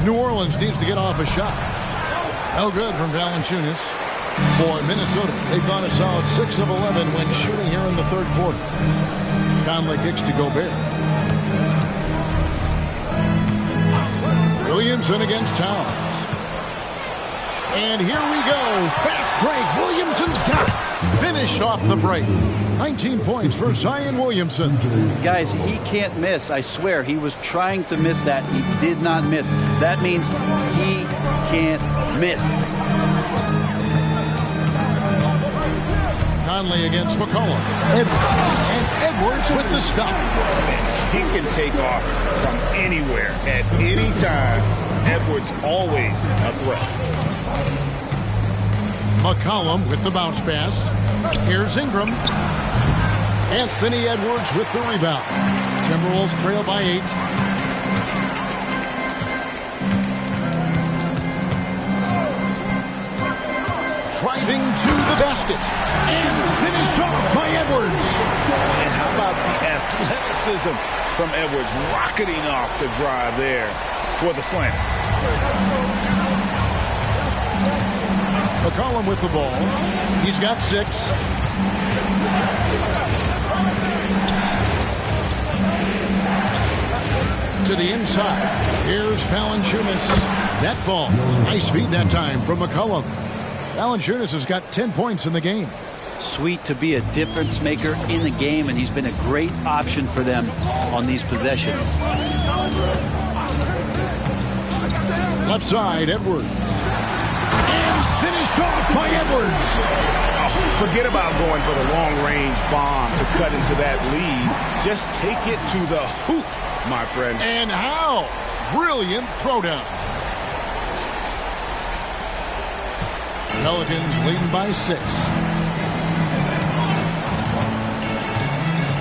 New Orleans needs to get off a shot. No good from Valanciunas. For Minnesota, they've gone a solid 6 of 11 when shooting here in the third quarter. Conley kicks to Gobert. Williamson against Towns. And here we go. Fast break. Williamson's got it. Finished off the break. 19 points for Zion Williamson. Guys, he can't miss. I swear, he was trying to miss that. He did not miss. That means he can't miss. Conley against McCollum. Edwards. And Edwards with the stuff. He can take off from anywhere at any time. Edwards always a threat. McCollum with the bounce pass. Here's Ingram. Anthony Edwards with the rebound. Timberwolves trail by 8. Driving to the basket. And finished off by Edwards. And how about the athleticism from Edwards rocketing off the drive there for the slam. McCollum with the ball. He's got 6. To the inside. Here's Valanciunas. That falls. Nice feed that time from McCollum. Valanciunas has got 10 points in the game. Sweet to be a difference maker in the game, and he's been a great option for them on these possessions. Left side, Edwards. And finished off by Edwards. Oh, forget about going for the long-range bomb to cut into that lead. Just take it to the hoop, my friend. And how? Brilliant throwdown. Pelicans leading by 6.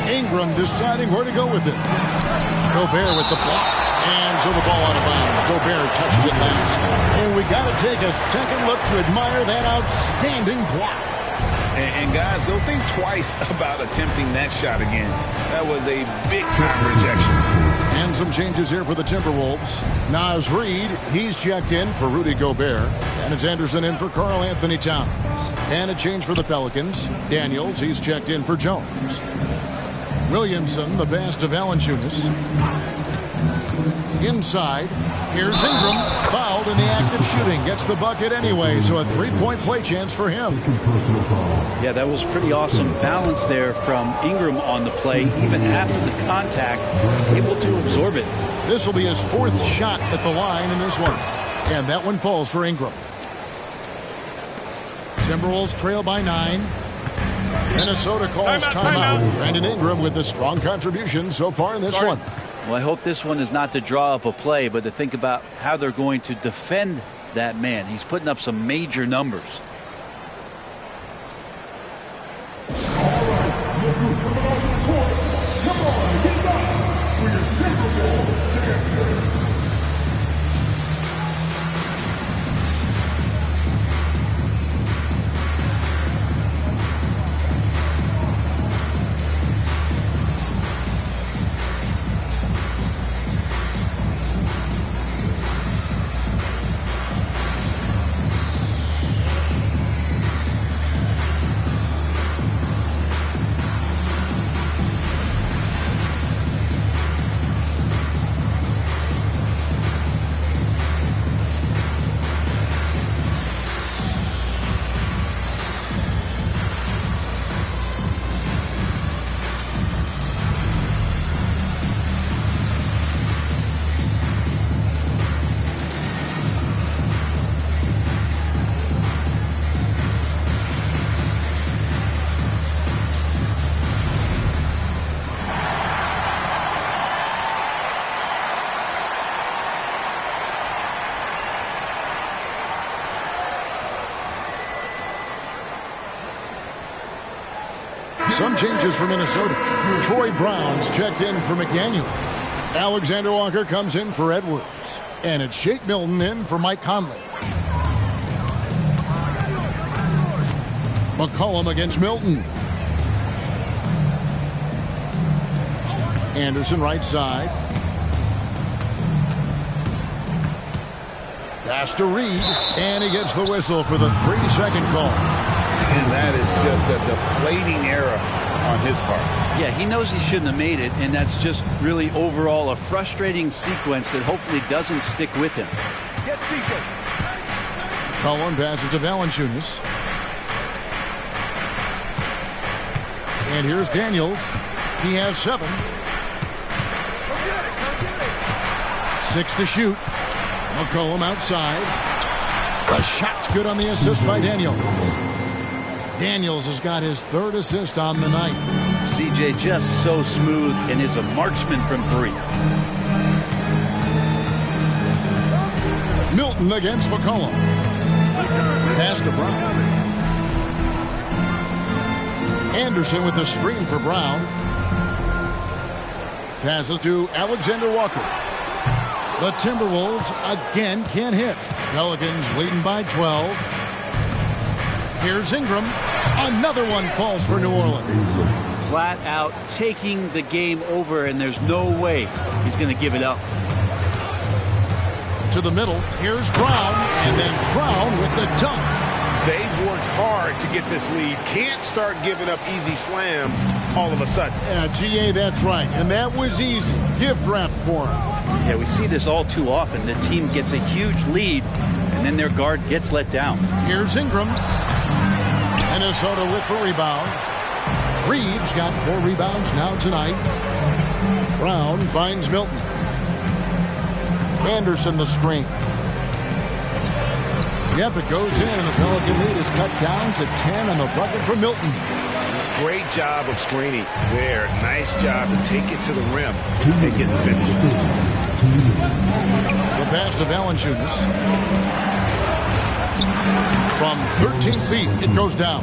Ingram deciding where to go with it. Gobert with the block. And so the ball out of bounds. Gobert touched it last. And we got to take a second look to admire that outstanding block. And guys, don't think twice about attempting that shot again. That was a big-time rejection. And some changes here for the Timberwolves. Naz Reid, he's checked in for Rudy Gobert. And it's Anderson in for Karl Anthony Towns. And a change for the Pelicans. Daniels, he's checked in for Jones. Williamson, the pass to Valanciunas. Inside, here's Ingram. Fouled in the act of shooting. Gets the bucket anyway, so a three-point play chance for him. Yeah, that was pretty awesome balance there from Ingram on the play. Even after the contact, able to absorb it. This will be his 4th shot at the line in this one. And that one falls for Ingram. Timberwolves trail by 9. Minnesota calls timeout. Brandon Ingram with a strong contribution so far in this one. Well, I hope this one is not to draw up a play, but to think about how they're going to defend that man. He's putting up some major numbers. Some changes for Minnesota. Troy Brown's checked in for McDaniel. Alexander Walker comes in for Edwards. And it's Shake Milton in for Mike Conley. McCollum against Milton. Anderson right side. Pass to Reed. And he gets the whistle for the 3-second call. And that is just a deflating error on his part. Yeah, he knows he shouldn't have made it, and that's just really overall a frustrating sequence that hopefully doesn't stick with him. Get CJ. Cullen passes to Valanciunas. And here's Daniels. He has 7. 6 to shoot. McCollum outside. The shot's good on the assist by Daniels. Daniels has got his 3rd assist on the night. CJ just so smooth and is a marksman from 3. Milton against McCollum. Pass to Brown. Anderson with the screen for Brown. Passes to Alexander Walker. The Timberwolves again can't hit. Pelicans leading by 12. Here's Ingram. Another one falls for New Orleans. Flat out taking the game over, and there's no way he's going to give it up. To the middle. Here's Brown. And then Brown with the dunk. They've worked hard to get this lead. Can't start giving up easy slams all of a sudden. Yeah, GA, that's right. And that was easy. Gift wrap for him. Yeah, we see this all too often. The team gets a huge lead, and then their guard gets let down. Here's Ingram. Minnesota with the rebound. Reeves got 4 rebounds now tonight. Brown finds Milton. Anderson the screen. Yep, it goes in, and the Pelican lead is cut down to 10 on the bucket for Milton. Great job of screening there. Nice job to take it to the rim and get the finish. The pass to Valanciunas. From 13 feet, it goes down.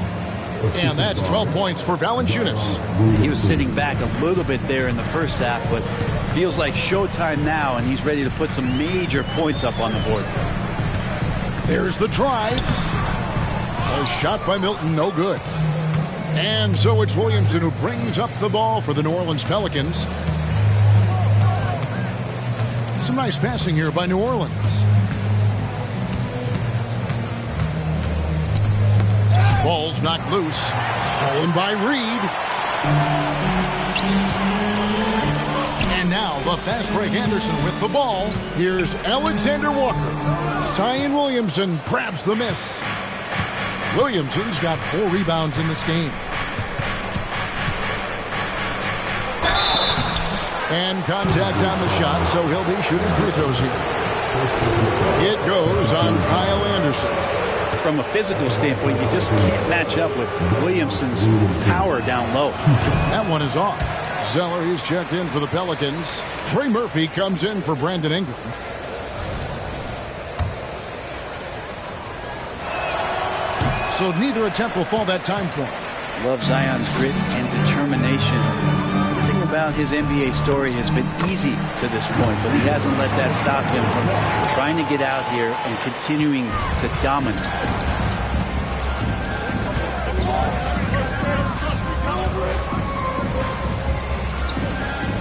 And that's 12 points for Valanciunas. He was sitting back a little bit there in the first half, but feels like showtime now, and he's ready to put some major points up on the board. There's the drive. A shot by Milton, no good. And so it's Williamson who brings up the ball for the New Orleans Pelicans. Some nice passing here by New Orleans. Ball's knocked loose. Stolen by Reed. And now the fast break Anderson with the ball. Here's Alexander Walker. Zion Williamson grabs the miss. Williamson's got 4 rebounds in this game. And contact on the shot, so he'll be shooting free throws here. It goes on Kyle Anderson. From a physical standpoint, you just can't match up with Williamson's power down low. That one is off. Zeller, he's checked in for the Pelicans. Trey Murphy comes in for Brandon Ingram. So neither attempt will fall that time for him. Love Zion's grit and determination. Everything about his NBA story has been easy to this point, but he hasn't let that stop him from trying to get out here and continuing to dominate.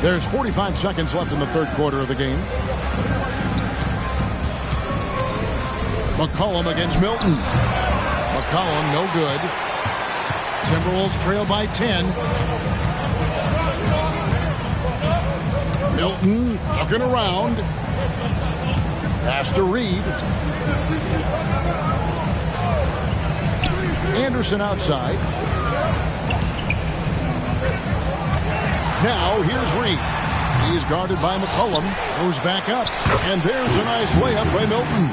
There's 45 seconds left in the third quarter of the game. McCollum against Milton. McCollum, no good. Timberwolves trail by 10. Milton looking around. Pass to Reed. Anderson outside. Now here's Reed. He's guarded by McCollum. Goes back up. And there's a nice layup by Milton.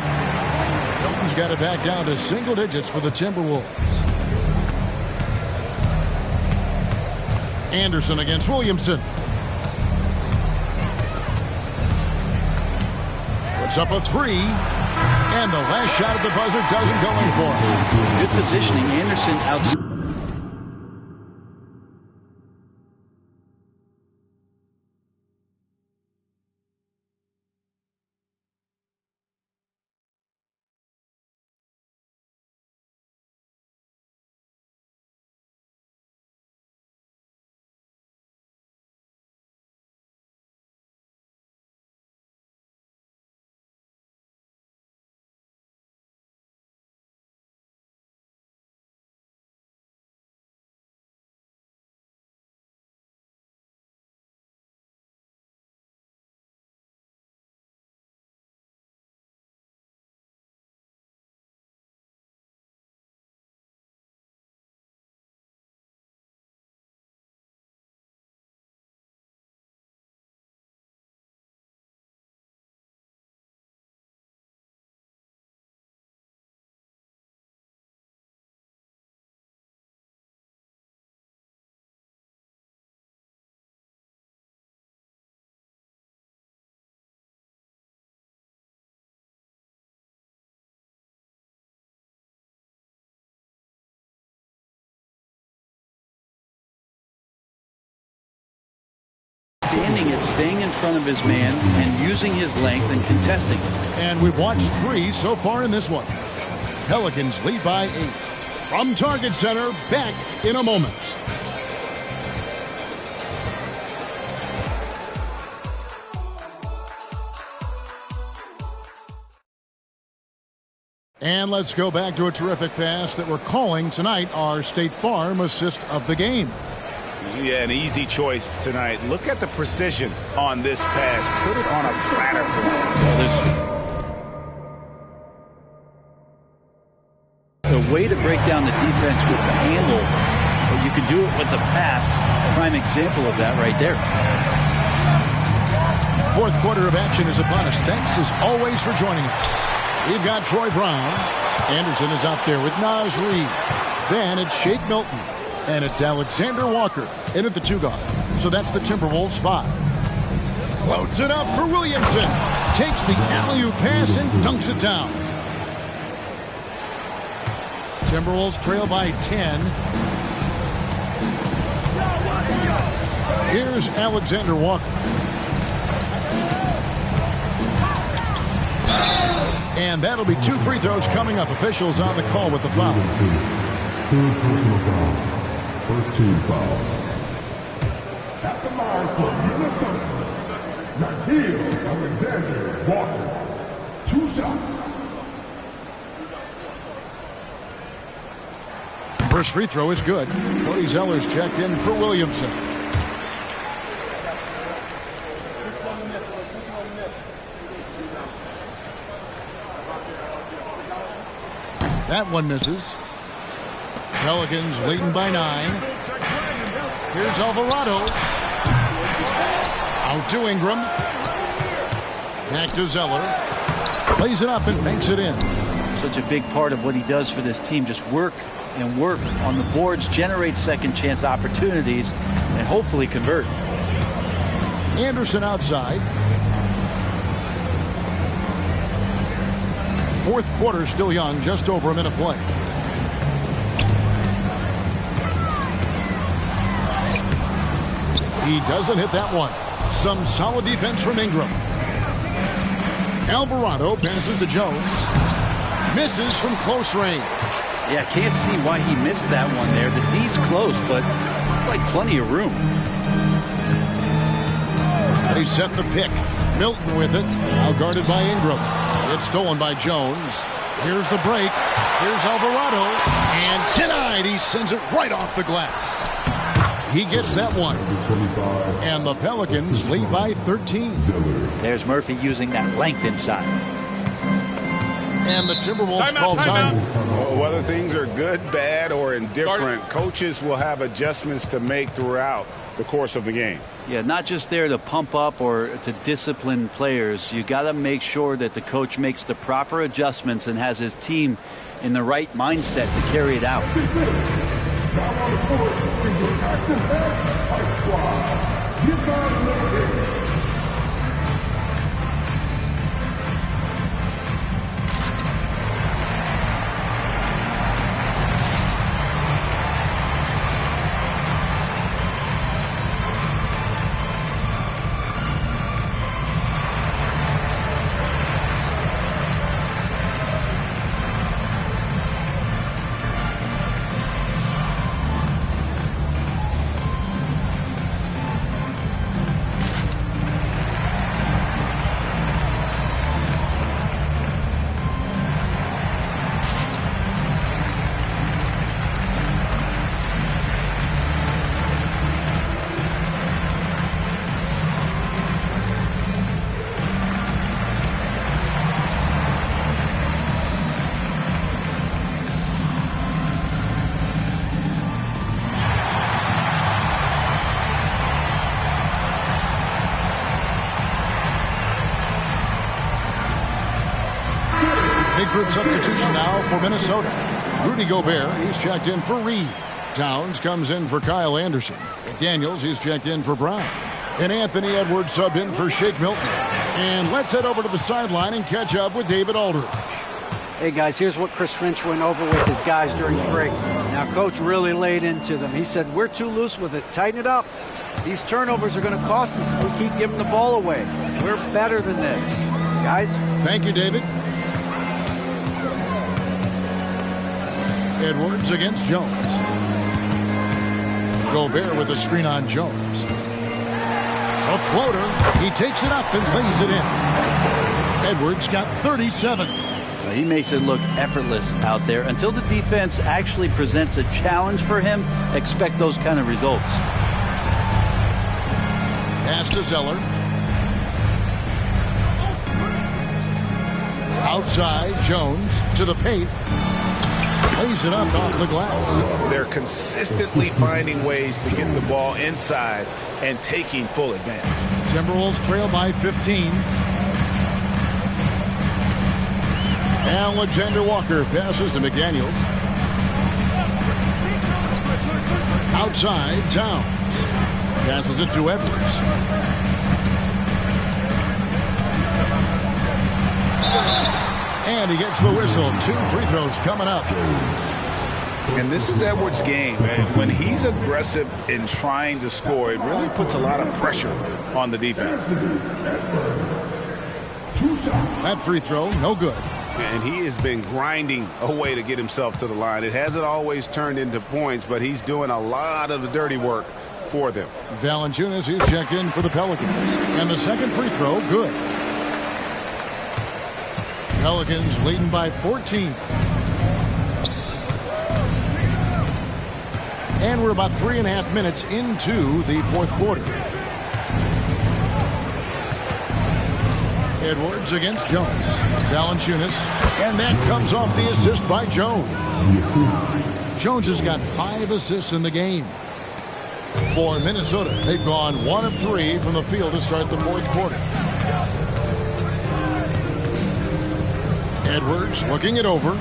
Milton's got it back down to single digits for the Timberwolves. Anderson against Williamson. Puts up a three. And the last shot at the buzzer doesn't go in for him. Good positioning. Anderson outside. Standing it, staying in front of his man, and using his length and contesting. And we've watched three so far in this one. Pelicans lead by 8. From Target Center, back in a moment. And let's go back to a terrific pass that we're calling tonight our State Farm assist of the game. Yeah, an easy choice tonight. Look at the precision on this pass. Put it on a platter for him. The way to break down the defense with the handle, but you can do it with the pass. Prime example of that right there. Fourth quarter of action is upon us. Thanks as always for joining us. We've got Troy Brown. Anderson is out there with Naz Reid. Then it's Shake Milton. And it's Alexander Walker in at the 2 guard. So that's the Timberwolves 5. Floats it up for Williamson. Takes the alley-oop pass and dunks it down. Timberwolves trail by 10. Here's Alexander Walker. And that'll be 2 free throws coming up. Officials on the call with the foul. First team foul. At the line for Minnesota, Nickeil Alexander Walker. 2 shots. First free throw is good. Cody Zeller's checked in for Williamson. That one misses. Pelicans leading by 9. Here's Alvarado. Out to Ingram. Back to Zeller. Plays it up and banks it in. Such a big part of what he does for this team. Just work and work on the boards, generate second chance opportunities, and hopefully convert. Anderson outside. Fourth quarter still young, just over a minute play. He doesn't hit that one. Some solid defense from Ingram. Alvarado passes to Jones. Misses from close range. Yeah, can't see why he missed that one there. The D's close, but like plenty of room. They set the pick. Milton with it. Now guarded by Ingram. It's stolen by Jones. Here's the break. Here's Alvarado. And denied. He sends it right off the glass. He gets that one. And the Pelicans lead by 13. There's Murphy using that length inside. And the Timberwolves call time. Whether things are good, bad, or indifferent, coaches will have adjustments to make throughout the course of the game. Yeah, not just there to pump up or to discipline players. You got to make sure that the coach makes the proper adjustments and has his team in the right mindset to carry it out. Big group substitution now for Minnesota. Rudy Gobert, he's checked in for Reed. Towns comes in for Kyle Anderson. McDaniels, he's checked in for Brown. And Anthony Edwards subbed in for Shake Milton. And let's head over to the sideline and catch up with David Aldridge. Hey, guys, here's what Chris Finch went over with his guys during the break. Now, Coach really laid into them. He said, we're too loose with it. Tighten it up. These turnovers are going to cost us if we keep giving the ball away. We're better than this. Guys? Thank you, David. Edwards against Jones. Gobert with a screen on Jones. A floater. He takes it up and lays it in. Edwards got 37. He makes it look effortless out there. Until the defense actually presents a challenge for him, expect those kind of results. Pass to Zeller. Outside, Jones to the paint. Lays it up off the glass. They're consistently finding ways to get the ball inside and taking full advantage. Timberwolves trail by 15. Alexander Walker passes to McDaniels. Outside, Towns. Passes it to Edwards. And he gets the whistle. 2 free throws coming up. And this is Edwards' game, man. When he's aggressive in trying to score, it really puts a lot of pressure on the defense. That free throw, no good. And he has been grinding a way to get himself to the line. It hasn't always turned into points, but he's doing a lot of the dirty work for them. Valanciunas, he's checked in for the Pelicans. And the second free throw, good. Pelicans leading by 14. And we're about 3.5 minutes into the fourth quarter. Edwards against Jones. Valanciunas. And that comes off the assist by Jones. Jones has got 5 assists in the game. for Minnesota. They've gone 1 of 3 from the field to start the fourth quarter. Edwards looking it over.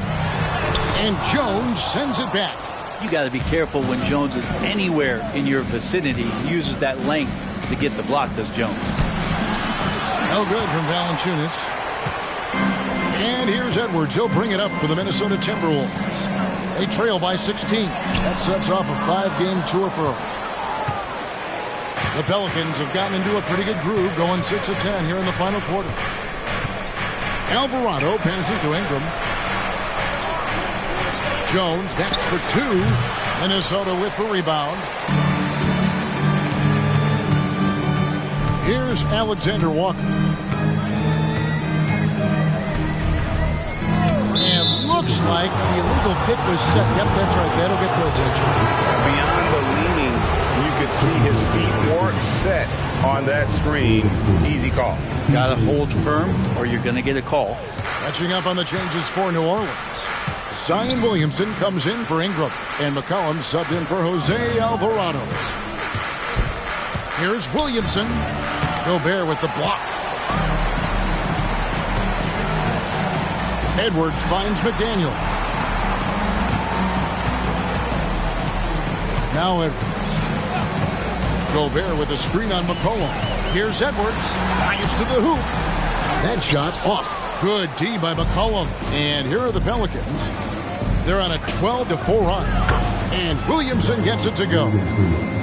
And Jones sends it back. You got to be careful when Jones is anywhere in your vicinity. He uses that length to get the block, does Jones. No good from Valanciunas. And here's Edwards. He'll bring it up for the Minnesota Timberwolves. They trail by 16. That sets off a 5-game tour for them. The Pelicans have gotten into a pretty good groove, going 6 of 10 here in the final quarter. Alvarado passes to Ingram. Jones next for 2. Minnesota with the rebound. Here's Alexander Walker. And looks like the illegal pick was set. Yep, that's right. That'll get their attention. Beyond the leaning, you could see his feet weren't set on that screen. Easy call. Got to hold firm or you're going to get a call. Catching up on the changes for New Orleans. Zion Williamson comes in for Ingram. And McCollum subbed in for Jose Alvarado. Here's Williamson. Gobert with the block. Edwards finds McDaniel. Now Edwards. Gobert with a screen on McCollum. Here's Edwards. Fires to the hoop. That shot off. Good D by McCollum. And here are the Pelicans. They're on a 12-4 run. And Williamson gets it to go.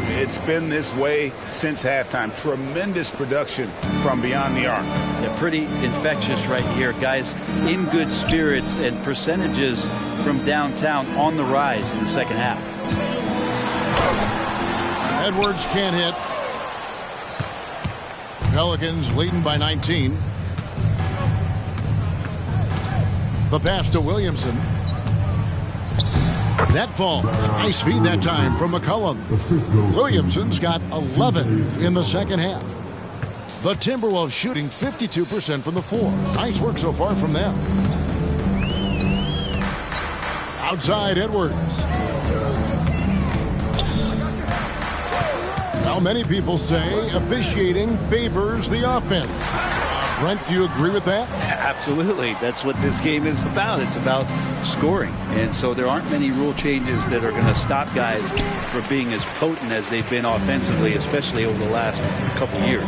It's been this way since halftime. Tremendous production from beyond the arc. Yeah, pretty infectious right here. Guys in good spirits and percentages from downtown on the rise in the second half. Edwards can't hit. Pelicans leading by 19. The pass to Williamson. That falls. Nice feed that time from McCollum. Williamson's got 11 in the second half. The Timberwolves shooting 52% from the floor. Nice work so far from them. Outside Edwards. Now many people say officiating favors the offense. Brent, do you agree with that? Absolutely. That's what this game is about. It's about scoring. And so there aren't many rule changes that are going to stop guys from being as potent as they've been offensively, especially over the last couple years.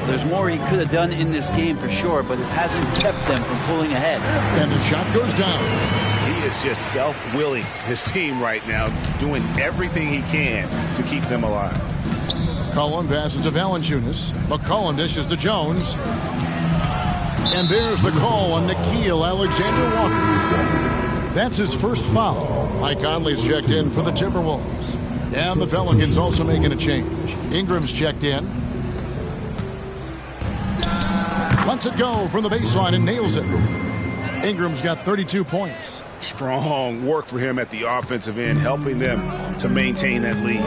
There's more he could have done in this game for sure, but it hasn't kept them from pulling ahead. And the shot goes down. He is just self-willing his team right now, doing everything he can to keep them alive. McCollum passes to Valanciunas. McCollum dishes to Jones. And there's the call on Nickeil Alexander-Walker. That's his first foul. Mike Conley's checked in for the Timberwolves. And the Pelicans also making a change. Ingram's checked in. Lets it go from the baseline and nails it. Ingram's got 32 points. Strong work for him at the offensive end, helping them to maintain that lead.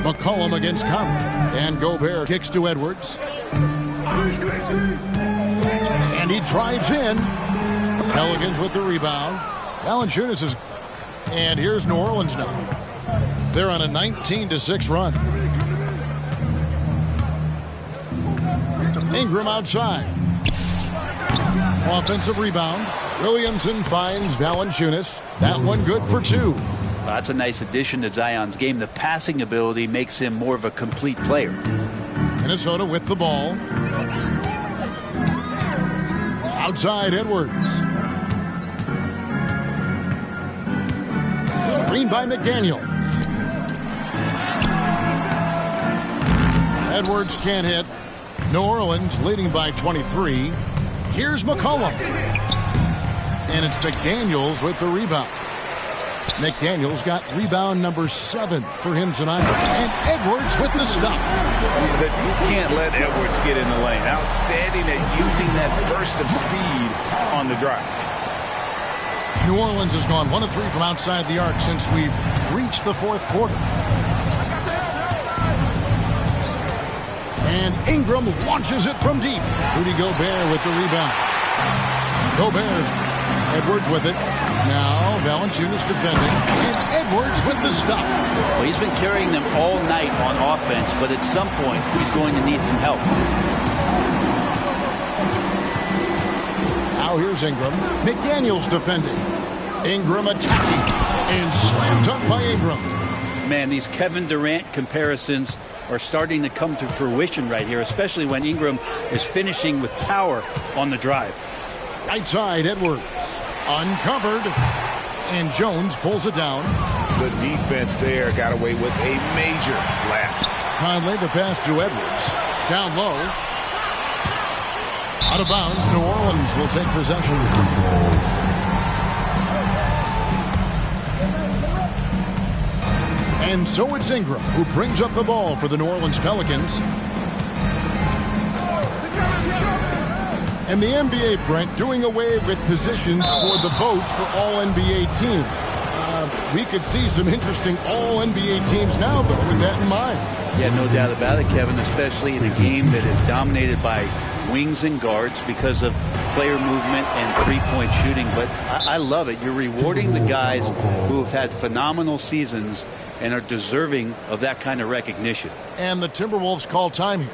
McCollum against Conley. And Gobert kicks to Edwards. And he drives in. Pelicans with the rebound. Valanciunas is... And here's New Orleans now. They're on a 19-6 run. Ingram outside. Offensive rebound. Williamson finds Valanciunas. That one good for 2. That's a nice addition to Zion's game. The passing ability makes him more of a complete player. Minnesota with the ball. Outside Edwards. Screen by McDaniel. Edwards can't hit. New Orleans leading by 23. Here's McCollum. And it's McDaniels with the rebound. McDaniels got rebound number 7 for him tonight. And Edwards with the stuff. You can't let Edwards get in the lane. Outstanding at using that burst of speed on the drive. New Orleans has gone 1 of 3 from outside the arc since we've reached the fourth quarter. And Ingram launches it from deep. Rudy Gobert with the rebound. Gobert Edwards with it. Now Valanciunas defending. And Edwards with the stuff. Well, he's been carrying them all night on offense, but at some point he's going to need some help. Now here's Ingram. McDaniels defending. Ingram attacking. And slam dunk by Ingram. Man, these Kevin Durant comparisons are starting to come to fruition right here, especially when Ingram is finishing with power on the drive. Right side, Edwards. Uncovered. And Jones pulls it down. The defense there got away with a major lapse. Conley, the pass to Edwards. Down low. Out of bounds, New Orleans will take possession. And so it's Ingram who brings up the ball for the New Orleans Pelicans. And the NBA, Brent, doing away with positions for the votes for All-NBA teams. We could see some interesting All-NBA teams now, though, with that in mind. Yeah, no doubt about it, Kevin, especially in a game that is dominated by wings and guards because of player movement and three-point shooting. But I love it. You're rewarding the guys who have had phenomenal seasons and are deserving of that kind of recognition. And the Timberwolves call time here.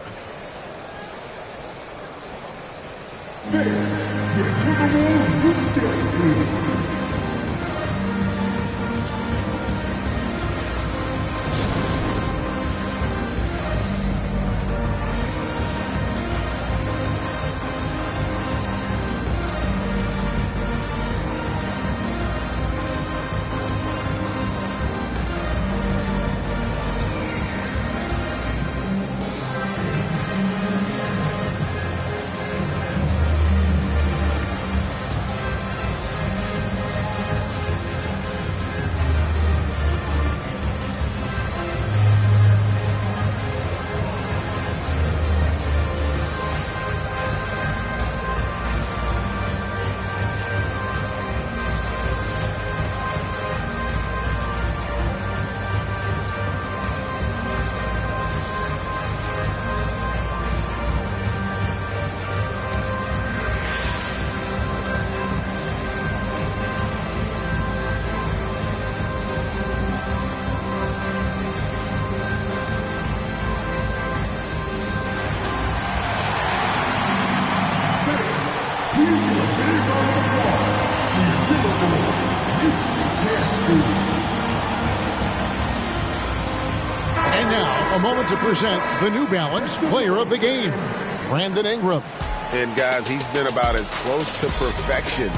And now, a moment to present the New Balance Player of the Game, Brandon Ingram. And guys, he's been about as close to perfection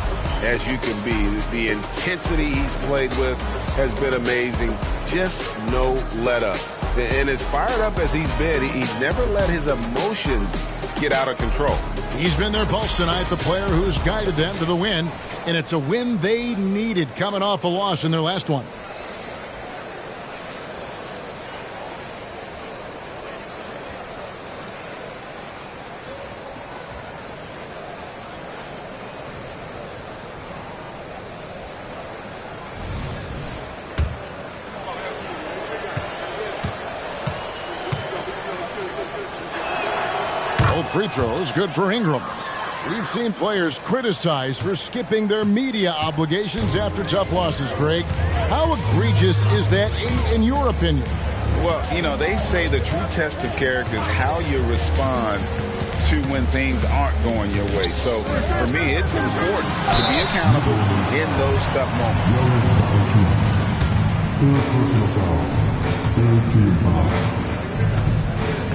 as you can be. The intensity he's played with has been amazing. Just no let up. And as fired up as he's been, he's never let his emotions get out of control. He's been their pulse tonight, the player who's guided them to the win. And it's a win they needed coming off a loss in their last one. Both free throws good for Ingram. We've seen players criticized for skipping their media obligations after tough losses, Greg. How egregious is that in your opinion? Well, you know, they say the true test of character is how you respond to when things aren't going your way. So, for me, it's important to be accountable in those tough moments.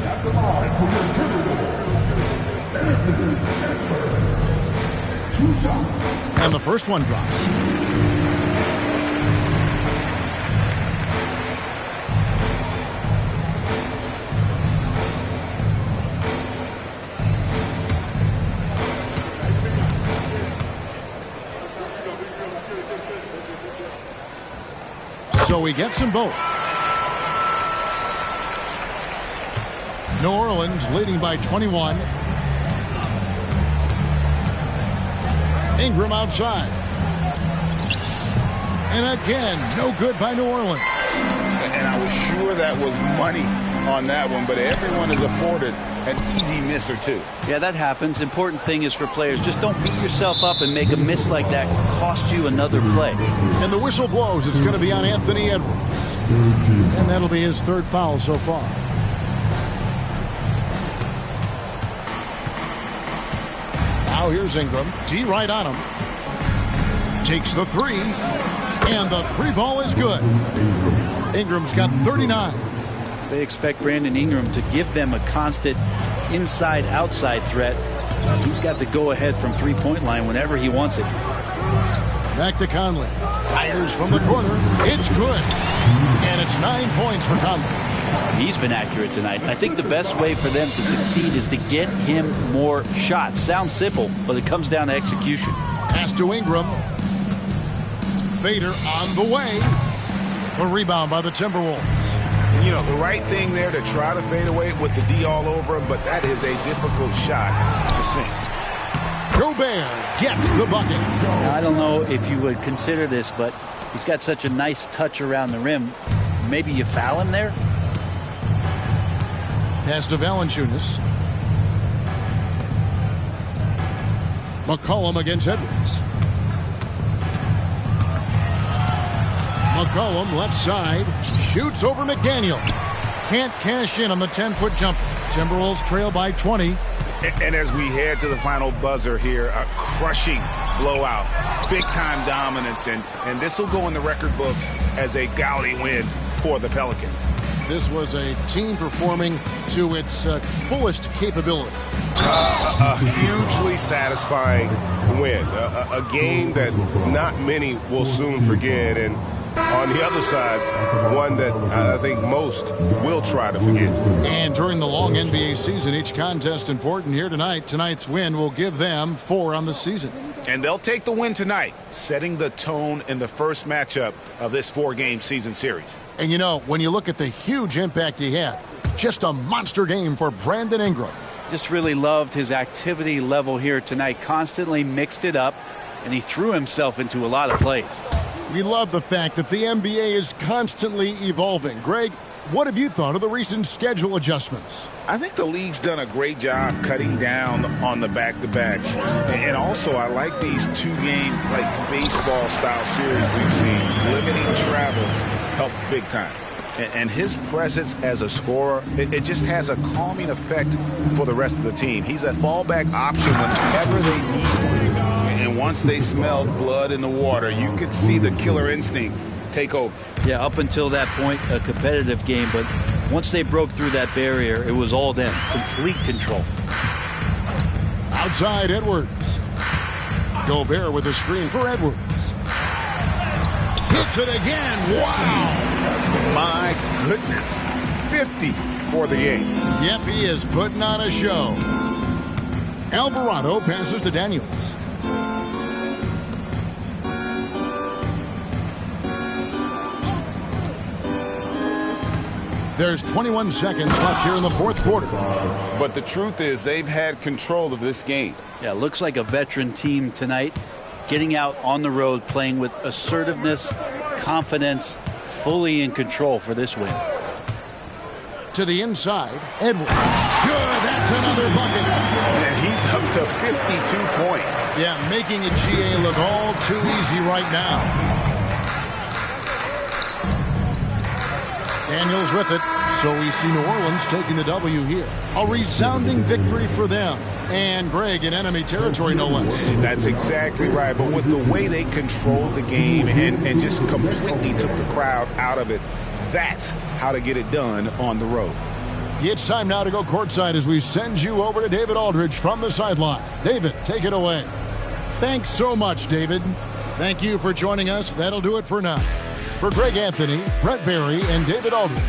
At the line for your Timberwolves, Anthony Edwards. 2 shots. And the first one drops. So he gets them both. New Orleans leading by 21. Ingram outside. And again, no good by New Orleans. And I was sure that was money on that one, but everyone is afforded an easy miss or two. Yeah, that happens. Important thing is for players, just don't beat yourself up and make a miss like that cost you another play. And the whistle blows. It's going to be on Anthony Edwards. And that'll be his third foul so far. Now here's Ingram. D right on him. Takes the three. And the three ball is good. Ingram's got 39. They expect Brandon Ingram to give them a constant inside-outside threat. He's got to go ahead from three-point line whenever he wants it. Back to Conley. Fires from the corner. It's good. And it's 9 points for Conley. He's been accurate tonight. I think the best way for them to succeed is to get him more shots. Sounds simple, but it comes down to execution. Pass to Ingram. Fader on the way. A rebound by the Timberwolves. You know, the right thing there to try to fade away with the D all over him, but that is a difficult shot to sink. Gobert gets the bucket. Now, I don't know if you would consider this, but he's got such a nice touch around the rim. Maybe you foul him there? Pass to Valanciunas. McCollum against Edwards. McCollum left side. Shoots over McDaniel. Can't cash in on the 10-foot jumper. Timberwolves trail by 20. And as we head to the final buzzer here, a crushing blowout. Big-time dominance. And this will go in the record books as a gaudy win for the Pelicans. This was a team performing to its fullest capability. A hugely satisfying win. A game that not many will soon forget. And on the other side, one that I think most will try to forget. And during the long NBA season, each contest important. Here tonight. Tonight's win will give them 4 on the season. And they'll take the win tonight, setting the tone in the first matchup of this 4-game season series. And you know, when you look at the huge impact he had, just a monster game for Brandon Ingram. Just really loved his activity level here tonight. Constantly mixed it up, and he threw himself into a lot of plays. We love the fact that the NBA is constantly evolving. Greg, what have you thought of the recent schedule adjustments? I think the league's done a great job cutting down on the back-to-backs. And also, I like these 2-game, like, baseball-style series we've seen. Limiting travel helps big time. And his presence as a scorer, it just has a calming effect for the rest of the team. He's a fallback option whenever they need one. And once they smelled blood in the water, you could see the killer instinct take over. Yeah, up until that point, a competitive game, but once they broke through that barrier, it was all them. Complete control. Outside Edwards. Gobert with a screen for Edwards. Hits it again. Wow. My goodness. 50 for the game. Yep, he is putting on a show. Alvarado passes to Daniels. There's 21 seconds left here in the fourth quarter. But the truth is they've had control of this game. Yeah, looks like a veteran team tonight, getting out on the road, playing with assertiveness, confidence, fully in control for this win. To the inside, Edwards. Good, that's another bucket. And he's up to 52 points. Yeah, making a GA look all too easy right now. Daniels with it, so we see New Orleans taking the W here. A resounding victory for them. And Greg in enemy territory, no less. That's exactly right. But with the way they controlled the game and just completely took the crowd out of it, that's how to get it done on the road. It's time now to go courtside as we send you over to David Aldridge from the sideline. David, take it away. Thanks so much, David. Thank you for joining us. That'll do it for now. For Greg Anthony, Brent Barry, and David Aldridge,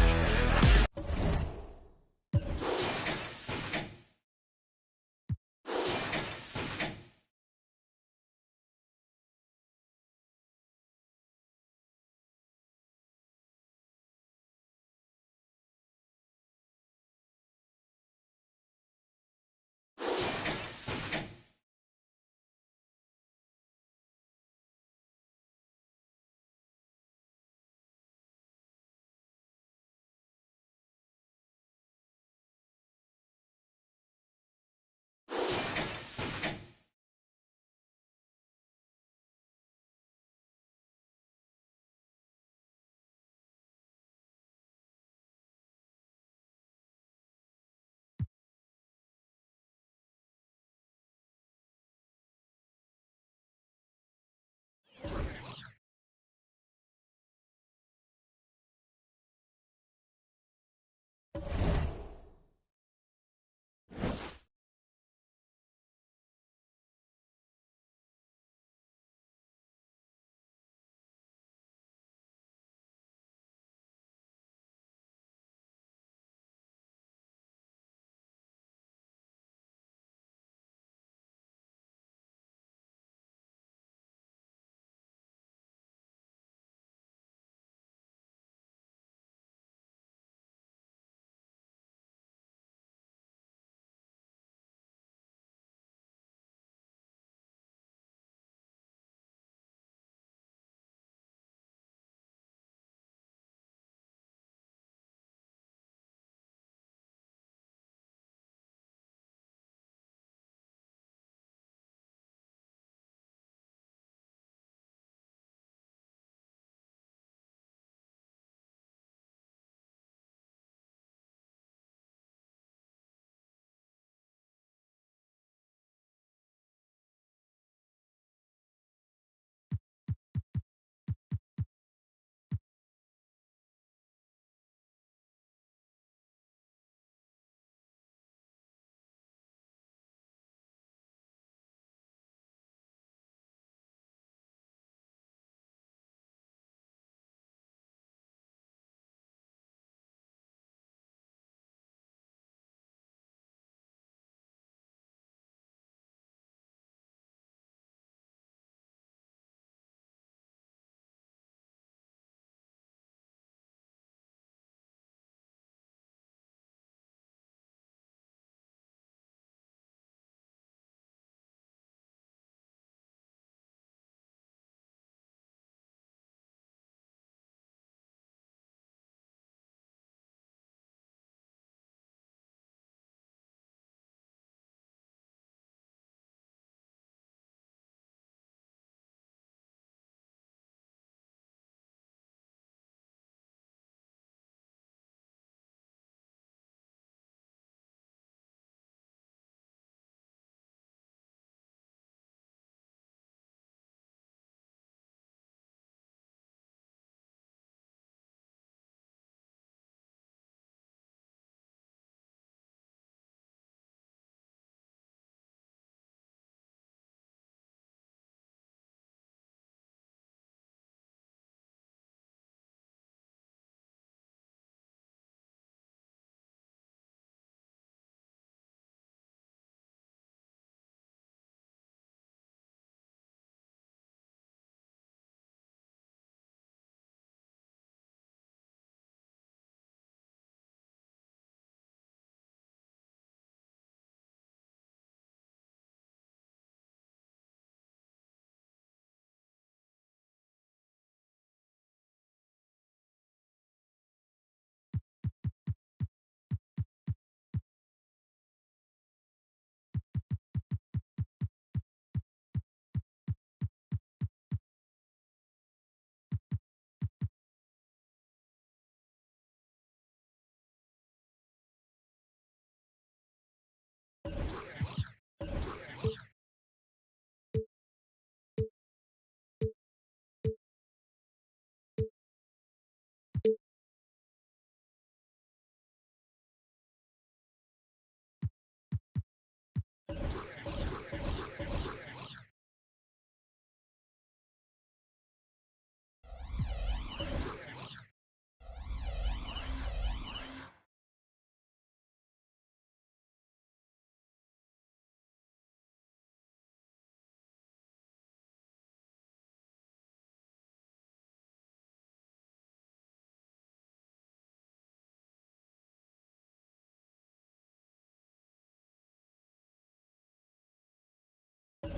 See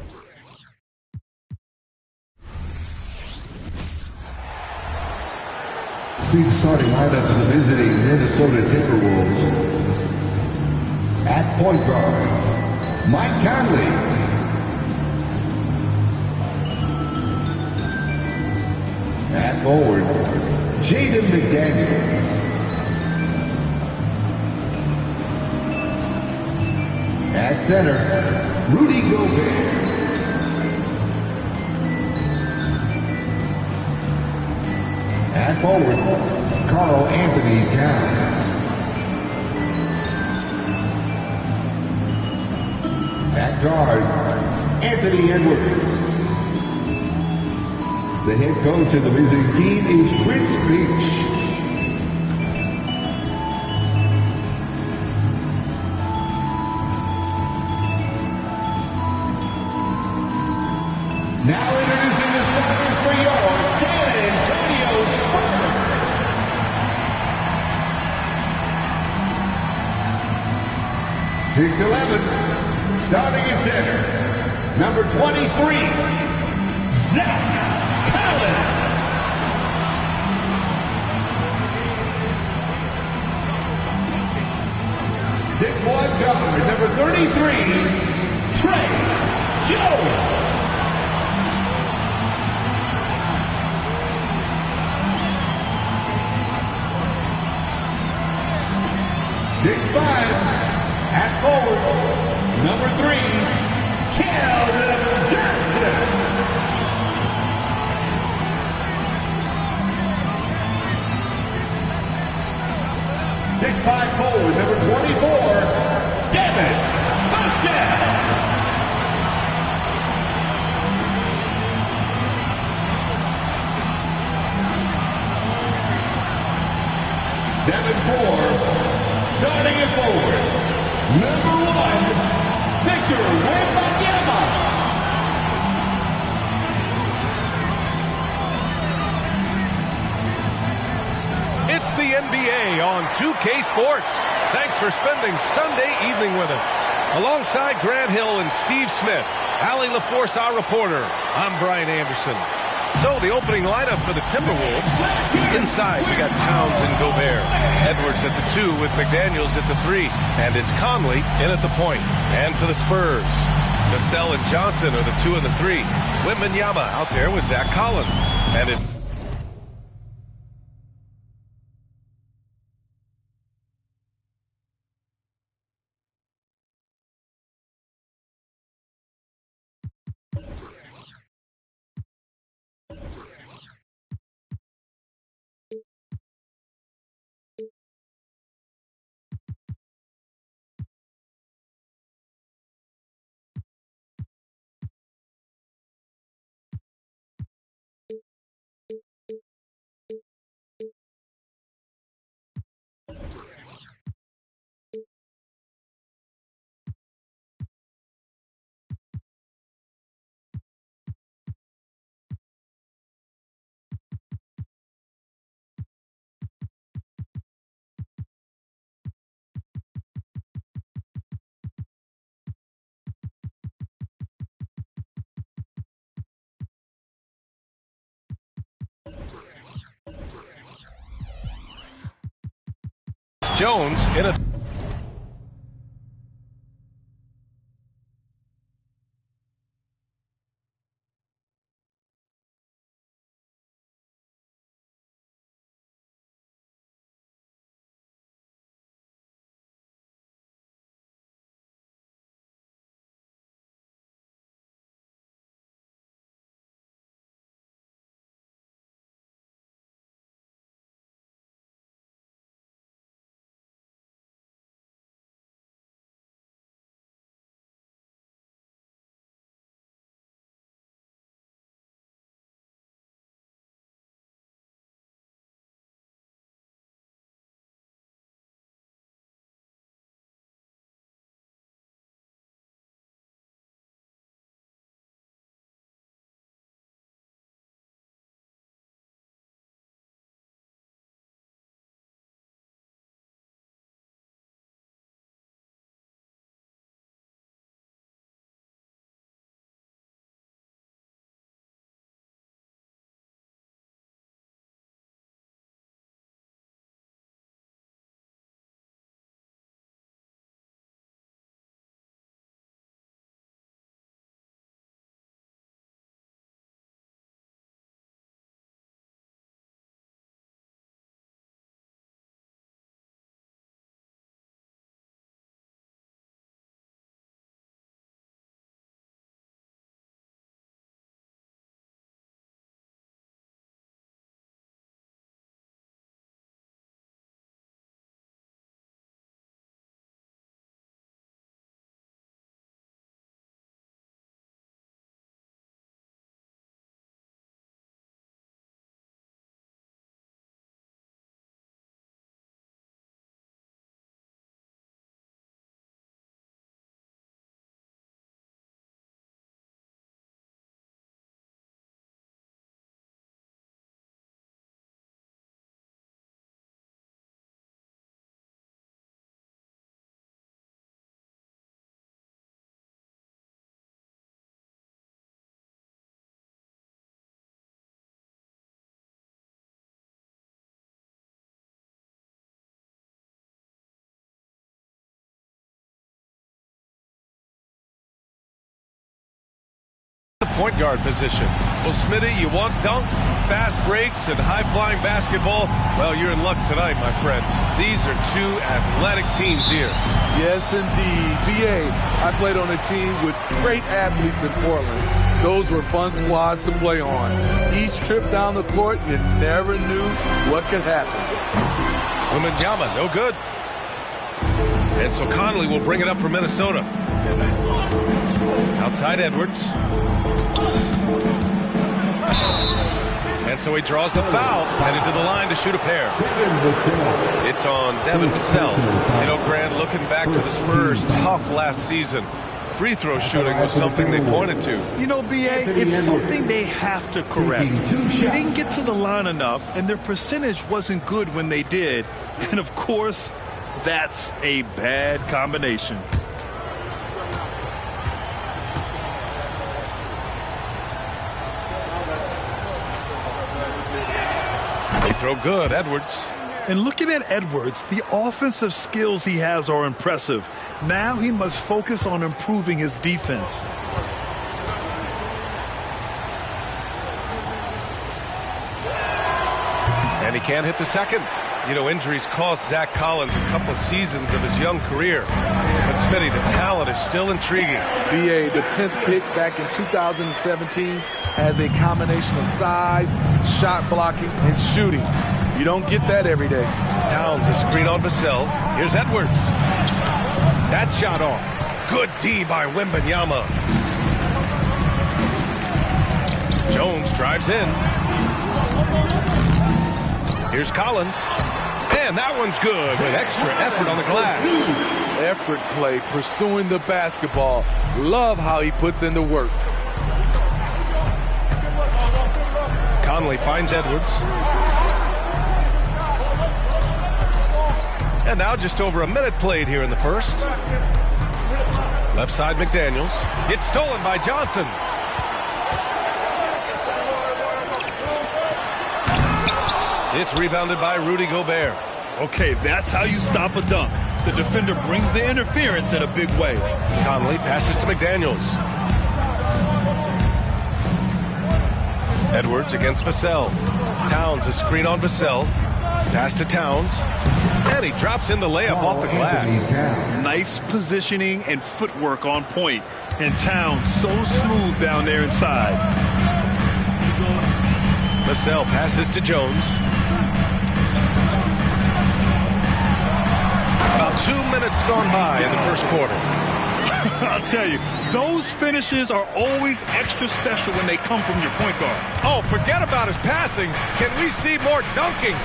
the starting lineup for the visiting Minnesota Timberwolves. At point guard, Mike Conley. At forward, Jaden McDaniels. At center, Rudy Gobert. At forward, Karl Anthony Towns. At guard, Anthony Edwards. The head coach of the visiting team is Chris Finch. Now introducing the starters for your San Antonio Spurs. .6'11", starting at center, number 23, Zach Collins. .6'1" guard, number 33, Trey Jones. .6'5", at forward, number 3, Keldon Johnson. .6'5" forward, number 24, Devin Vassell. .74", starting at forward, number 1, Victor Wembanyama. It's the NBA on 2K Sports. Thanks for spending Sunday evening with us. Alongside Grant Hill and Steve Smith, Allie LaForce, our reporter, I'm Brian Anderson. So the opening lineup for the Timberwolves. Inside, we got Towns and Gobert. Edwards at the 2 with McDaniels at the 3. And it's Conley in at the point. And for the Spurs, Vassell and Johnson are the 2 and the 3. Wembanyama out there with Zach Collins. And it Jones in a the point guard position. Well, Smitty, you want dunks, fast breaks, and high-flying basketball? Well, you're in luck tonight, my friend. These are two athletic teams here. Yes, indeed. BA, I played on a team with great athletes in Portland. Those were fun squads to play on. Each trip down the court, you never knew what could happen. Wembanyama, no good. And so Conley will bring it up for Minnesota. Outside Edwards. And so he draws the foul, headed to the line to shoot a pair. It's on Devin Vassell. You know, Grant, looking back to the Spurs' tough last season, free throw shooting was something they pointed to. You know, B.A., it's something they have to correct. They didn't get to the line enough, and their percentage wasn't good when they did. And, of course, that's a bad combination. Throw good, Edwards. And looking at Edwards, the offensive skills he has are impressive. Now he must focus on improving his defense. And he can't hit the second. You know, injuries cost Zach Collins a couple of seasons of his young career. But Smitty, the talent is still intriguing. BA, the 10th pick back in 2017 has a combination of size, shot blocking, and shooting. You don't get that every day. Towns a screen on Vassell. Here's Edwards. That shot off. Good D by Wembanyama. Jones drives in. Here's Collins. And that one's good with extra effort on the glass. Effort play, pursuing the basketball. Love how he puts in the work. Conley finds Edwards. And now just over a minute played here in the first. Left side McDaniels. It's stolen by Johnson. It's rebounded by Rudy Gobert. Okay, that's how you stop a dunk. The defender brings the interference in a big way. Conley passes to McDaniels. Edwards against Vassell. Towns a screen on Vassell. Pass to Towns. And he drops in the layup off the glass. Nice positioning and footwork on point. And Towns so smooth down there inside. Vassell passes to Jones. About 2 minutes gone by in the first quarter. I'll tell you, those finishes are always extra special when they come from your point guard. Oh, forget about his passing. Can we see more dunking?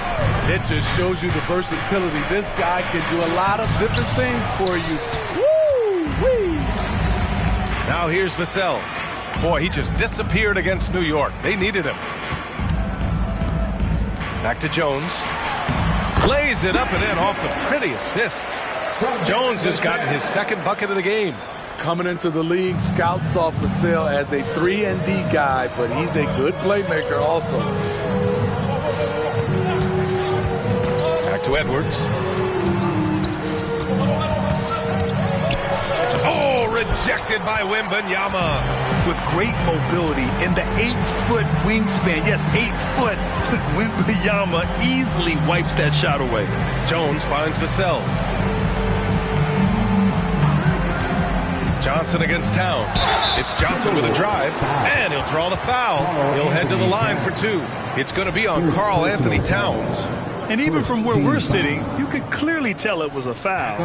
It just shows you the versatility. This guy can do a lot of different things for you. Woo-wee! Now here's Vassell. Boy, he just disappeared against New York. They needed him. Back to Jones. Lays it up and in off the pretty assist. Jones has gotten his second bucket of the game. Coming into the league, scouts saw Vassell as a 3-and-D guy, but he's a good playmaker also. Back to Edwards. Oh, rejected by Wembanyama. With great mobility and the 8-foot wingspan, yes, 8 foot, Wembanyama easily wipes that shot away. Jones finds Vassell. Johnson against Towns. It's Johnson with a drive, and he'll draw the foul. He'll head to the line for two. It's going to be on Karl Anthony Towns. And even from where we're sitting, you could clearly tell it was a foul.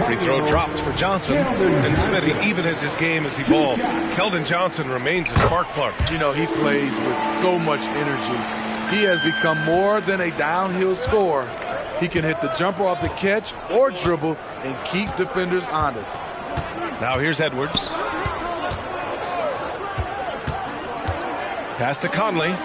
Free throw dropped for Johnson. And Smitty, even as his game has evolved, Keldon Johnson remains a spark plug. You know, he plays with so much energy. He has become more than a downhill scorer. He can hit the jumper off the catch or dribble and keep defenders honest. Now here's Edwards. Pass to Conley.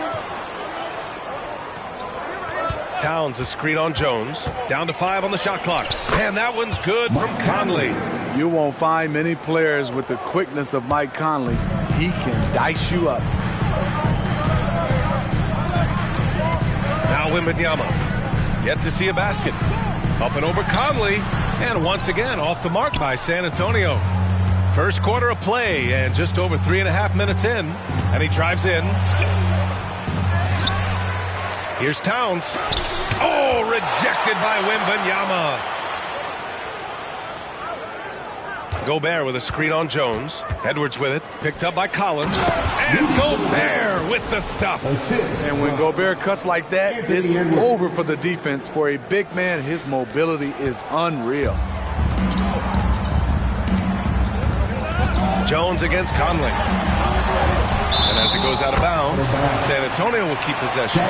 Towns a screen on Jones. Down to 5 on the shot clock. And that one's good from Conley. You won't find many players with the quickness of Mike Conley. He can dice you up. Now Wembanyama. Yet to see a basket. Up and over Conley. And once again off the mark by San Antonio. First quarter of play and just over 3.5 minutes in. And he drives in. Here's Towns. Oh, rejected by Wembanyama. Gobert with a screen on Jones. Edwards with it. Picked up by Collins. And Gobert with the stuff. And when Gobert cuts like that, it's over for the defense. For a big man, his mobility is unreal. Jones against Conley. And as it goes out of bounds, San Antonio will keep possession.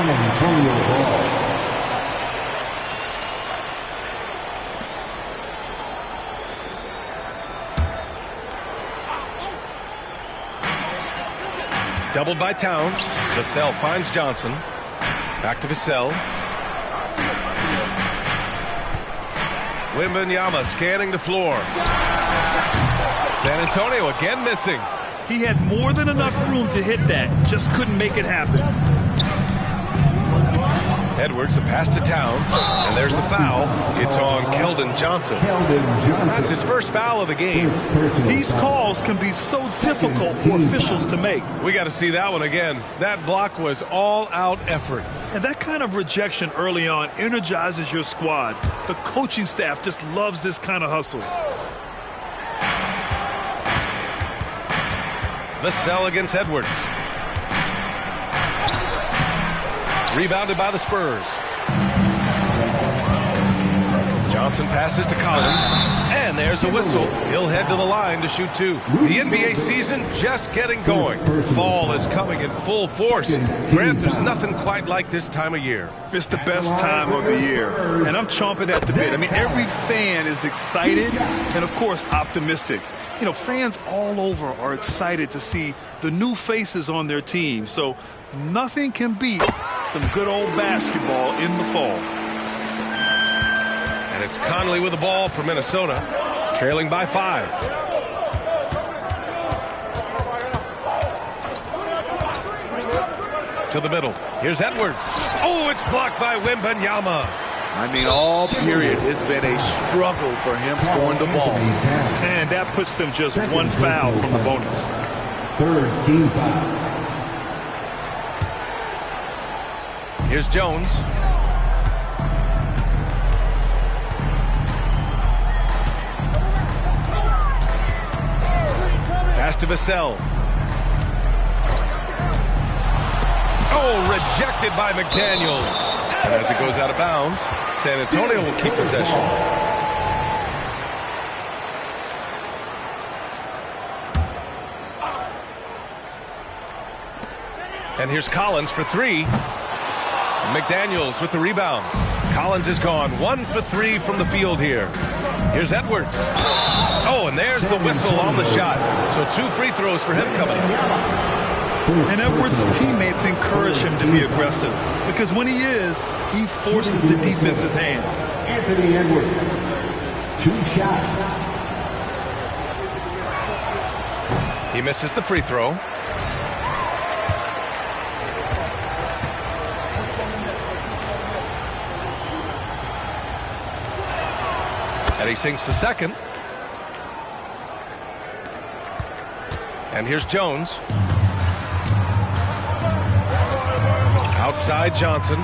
Doubled by Towns. Vassell finds Johnson. Back to Vassell. Wembanyama scanning the floor. San Antonio again missing. He had more than enough room to hit that. Just couldn't make it happen. Edwards, a pass to Towns. And there's the foul. It's on Keldon Johnson. That's his first foul of the game. These calls can be so difficult for officials to make. We got to see that one again. That block was all-out effort. And that kind of rejection early on energizes your squad. The coaching staff just loves this kind of hustle. Vassell against Edwards. Rebounded by the Spurs. Johnson passes to Collins. And there's a whistle. He'll head to the line to shoot two. The NBA season just getting going. Fall is coming in full force. Grant, there's nothing quite like this time of year. It's the best time of the year. And I'm chomping at the bit. I mean, every fan is excited and, of course, optimistic. You know, fans all over are excited to see the new faces on their team. So nothing can beat some good old basketball in the fall. And it's Conley with the ball for Minnesota, trailing by 5. To the middle. Here's Edwards. Oh, it's blocked by Wembanyama. I mean, all period, it's been a struggle for him scoring the ball. And that puts them just one foul from the bonus. Third team foul. Here's Jones. Pass to Vassell. Oh, rejected by McDaniels. And as it goes out of bounds, San Antonio will keep possession. And here's Collins for 3. McDaniels with the rebound. Collins is gone 1 for 3 from the field here. Here's Edwards. Oh, and there's the whistle on the shot. So 2 free throws for him coming up. And Edwards' teammates encourage him to be aggressive because when he is, he forces the defense's hand. Anthony Edwards, 2 shots. He misses the free throw. And he sinks the second. And here's Jones. Outside Johnson.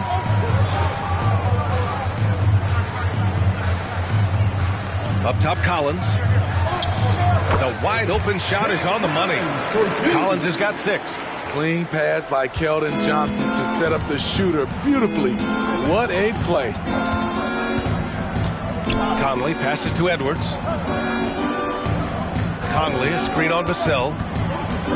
Up top Collins. The wide open shot is on the money. Collins has got 6. Clean pass by Keldon Johnson to set up the shooter beautifully. What a play. Conley passes to Edwards. Conley, a screen on Vassell.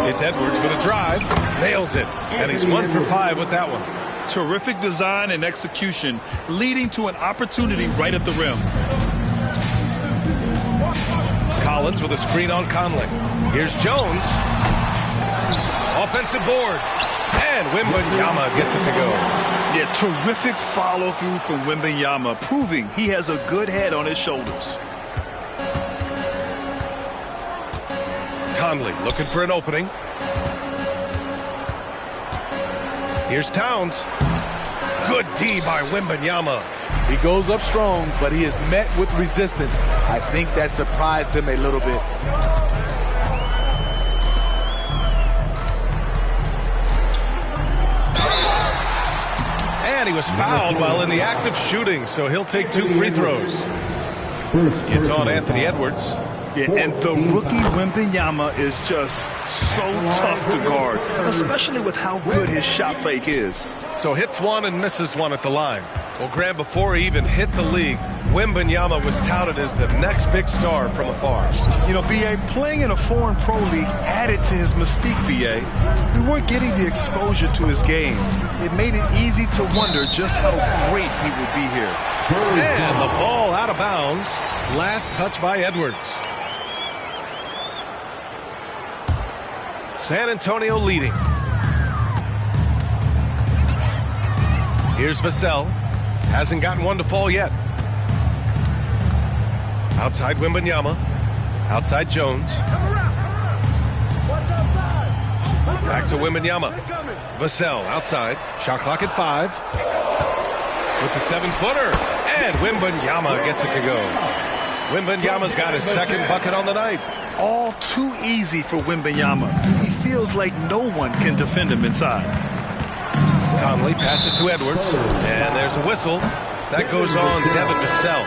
It's Edwards with a drive. Nails it. And he's 1 for 5 with that one. Terrific design and execution, leading to an opportunity right at the rim. Collins with a screen on Conley. Here's Jones. Offensive board. And Wembanyama gets it to go. Yeah, terrific follow-through from Wembanyama, proving he has a good head on his shoulders. Conley looking for an opening. Here's Towns. Good D by Wembanyama. He goes up strong, but he is met with resistance. I think that surprised him a little bit. he was fouled while in the act of shooting, so he'll take 2 free throws. It's on Anthony Edwards. Yeah, and the rookie Wembanyama is just so tough to guard, especially with how good his shot fake is. So hits one and misses one at the line. Well, Graham, before he even hit the league, Wembanyama was touted as the next big star from afar. You know, B.A., playing in a foreign pro league added to his mystique, B.A. We weren't getting the exposure to his game. It made it easy to wonder just how great he would be here. And the ball out of bounds. Last touch by Edwards. San Antonio leading. Here's Vassell. Hasn't gotten one to fall yet. Outside Wembanyama. Outside Jones. Back to Wembanyama. Vassell outside. Shot clock at 5. With the 7-footer. And Wembanyama gets it to go. Wembanyama's got his second bucket on the night. All too easy for Wembanyama. He feels like no one can defend him inside. Conley passes to Edwards. And there's a whistle. That goes on Devin Vassell.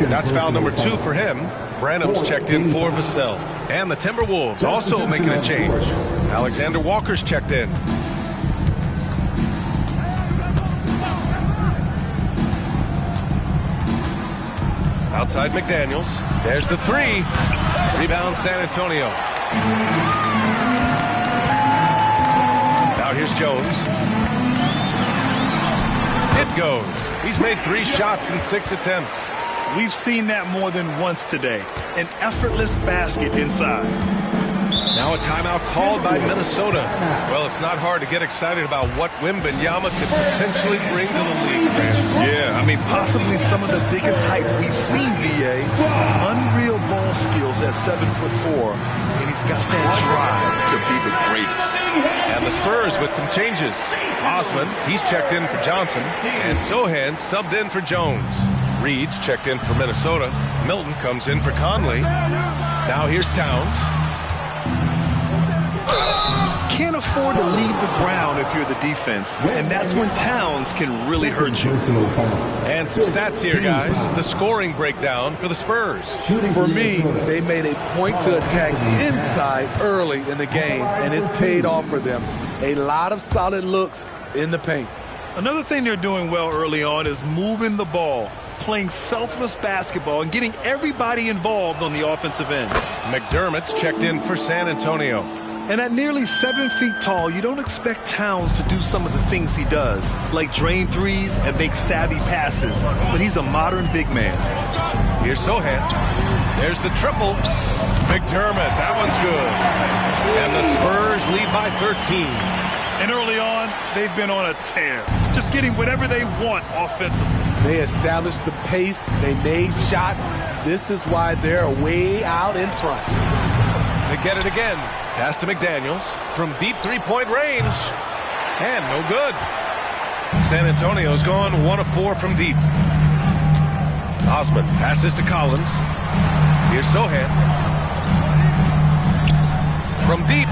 That's foul number 2 for him. Branham's checked in for Vassell. And the Timberwolves also making a change. Alexander Walker's checked in. Outside McDaniels. There's the 3. Rebound San Antonio. Now here's Jones. It goes. He's made 3 shots in 6 attempts. We've seen that more than once today. An effortless basket inside. Now a timeout called by Minnesota. Well, it's not hard to get excited about what Wembanyama could potentially bring to the league, man. Yeah, I mean, possibly some of the biggest height we've seen, B.A. Unreal ball skills at 7'4", and he's got that drive to be the greatest. And the Spurs with some changes. Osman, he's checked in for Johnson, and Sohan subbed in for Jones. Reed's checked in for Minnesota. Milton comes in for Conley. Now here's Towns. Can't afford to leave the ground if you're the defense, and that's when Towns can really hurt you. And some stats here, guys. The scoring breakdown for the Spurs. For me, they made a point to attack inside early in the game, and it's paid off for them. A lot of solid looks in the paint. Another thing they're doing well early on is moving the ball, playing selfless basketball, and getting everybody involved on the offensive end. McDermott's checked in for San Antonio. And at nearly 7 feet tall, you don't expect Towns to do some of the things he does, like drain threes and make savvy passes. But he's a modern big man. Here's Sohan. There's the triple. McDermott, that one's good. And the Spurs lead by 13. And early on, they've been on a tear, just getting whatever they want offensively. They established the pace. They made shots. This is why they're way out in front. They get it again. Pass to McDaniels from deep three-point range. And no good. San Antonio's gone 1 of 4 from deep. Osman passes to Collins. Here's Sohan. From deep.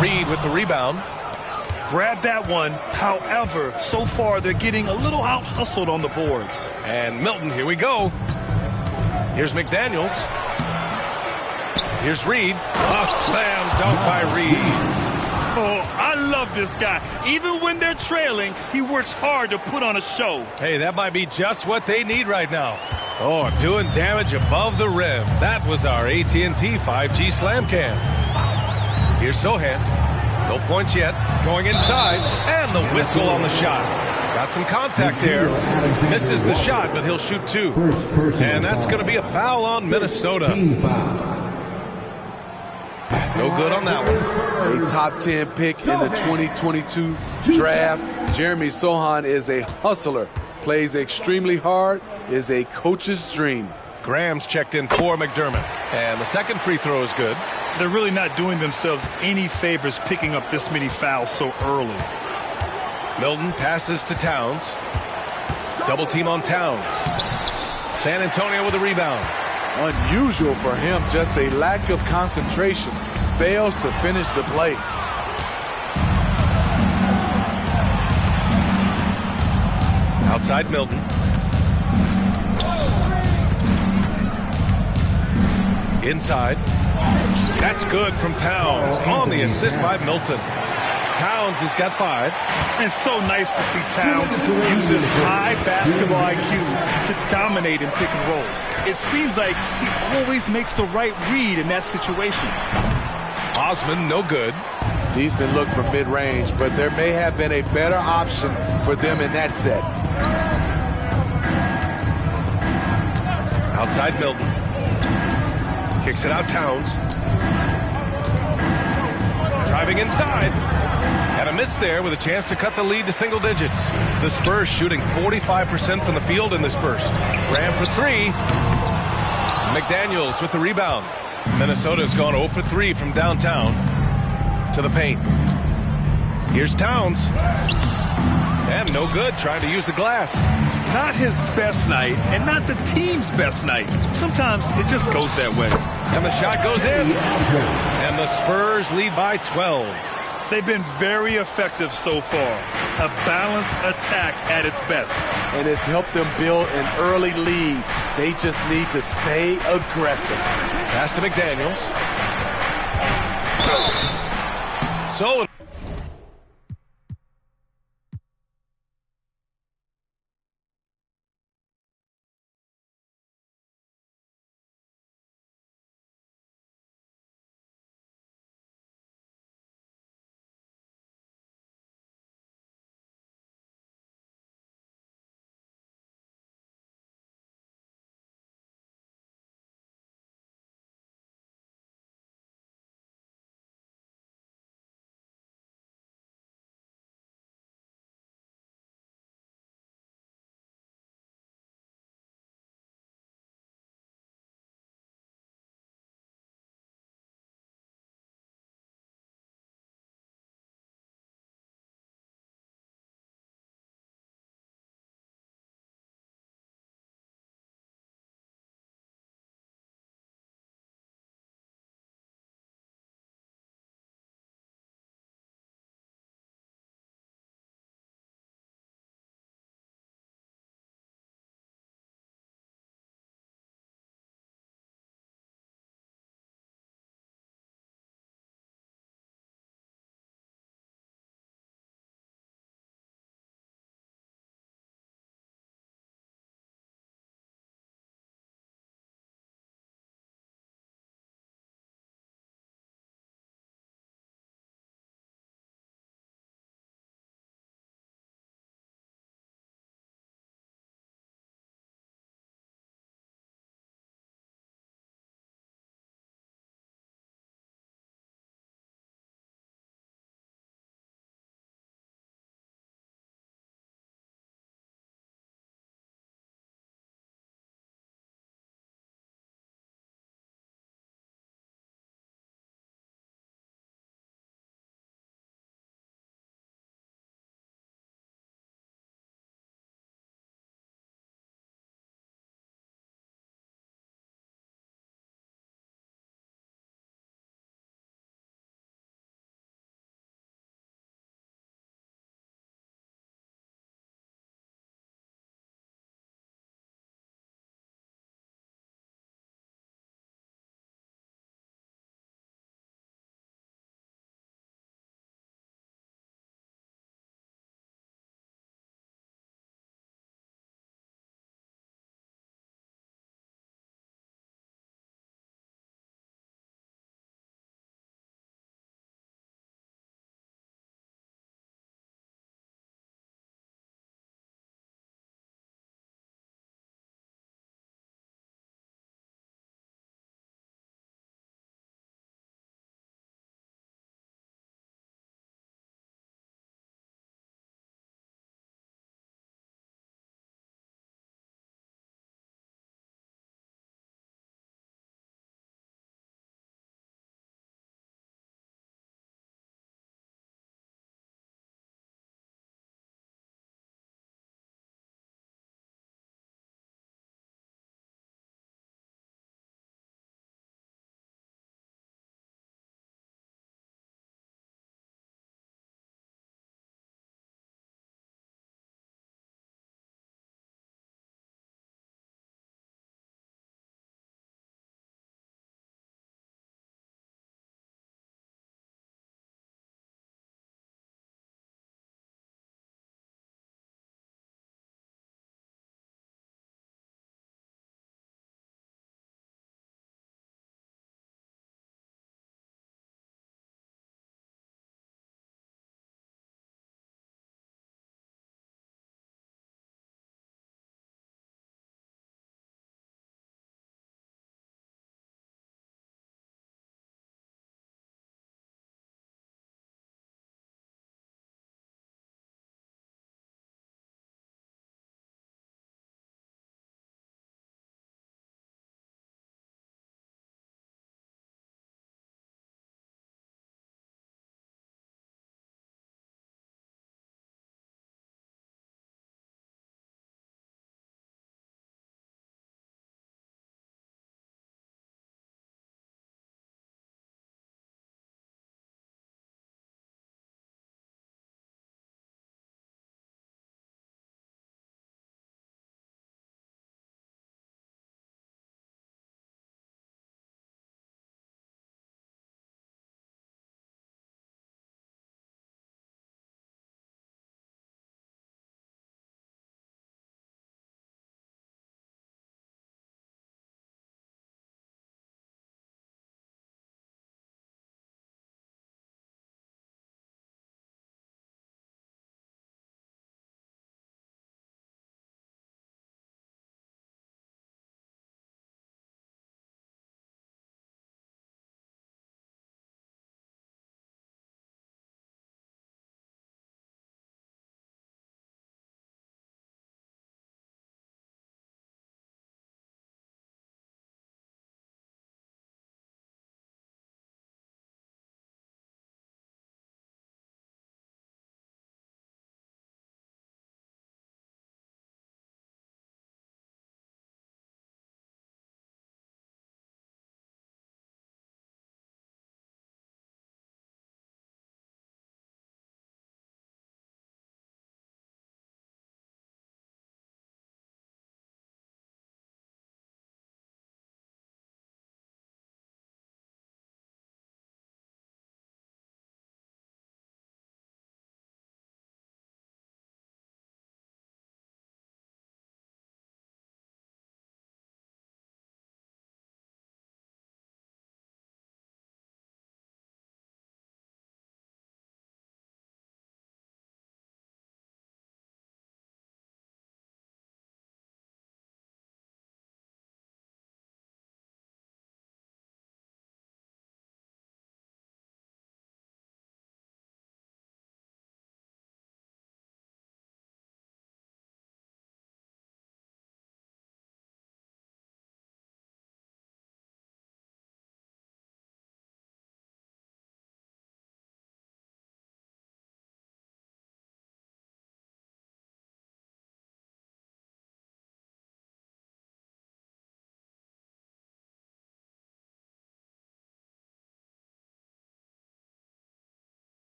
Reed with the rebound. Grab that one. However, so far they're getting a little out-hustled on the boards. And Milton, here we go. Here's McDaniels. Here's Reed. A slam dunk by Reed. Oh, I love this guy. Even when they're trailing, he works hard to put on a show. Hey, that might be just what they need right now. Oh, doing damage above the rim. That was our AT&T 5G slam cam. Here's Sohan. No points yet. Going inside. And the whistle on the shot. Got some contact there. Misses the shot, but he'll shoot 2. And that's going to be a foul on Minnesota. No good on that one. A top 10 pick in the 2022 draft. Jeremy Sohan is a hustler. Plays extremely hard. Is a coach's dream. Graham's checked in for McDermott. And the second free throw is good. They're really not doing themselves any favors picking up this many fouls so early. Milton passes to Towns. Double team on Towns. San Antonio with a rebound. Unusual for him, just a lack of concentration. Fails to finish the play. Outside Milton. Inside. That's good from Towns on the assist by Milton. Towns has got 5. And it's so nice to see Towns use his high basketball IQ to dominate in pick and rolls. It seems like he always makes the right read in that situation. Osman, no good. Decent look from mid-range, but there may have been a better option for them in that set. Outside Milton. Kicks it out Towns. Driving inside. Had a miss there with a chance to cut the lead to single digits. The Spurs shooting 45% from the field in this first. Graham for 3. McDaniels with the rebound. Minnesota's gone 0 for 3 from downtown to the paint. Here's Towns. And no good, trying to use the glass. Not his best night, and not the team's best night. Sometimes it just goes that way. And the shot goes in. And the Spurs lead by 12. They've been very effective so far. A balanced attack at its best. And it's helped them build an early lead. They just need to stay aggressive. Pass to McDaniels. So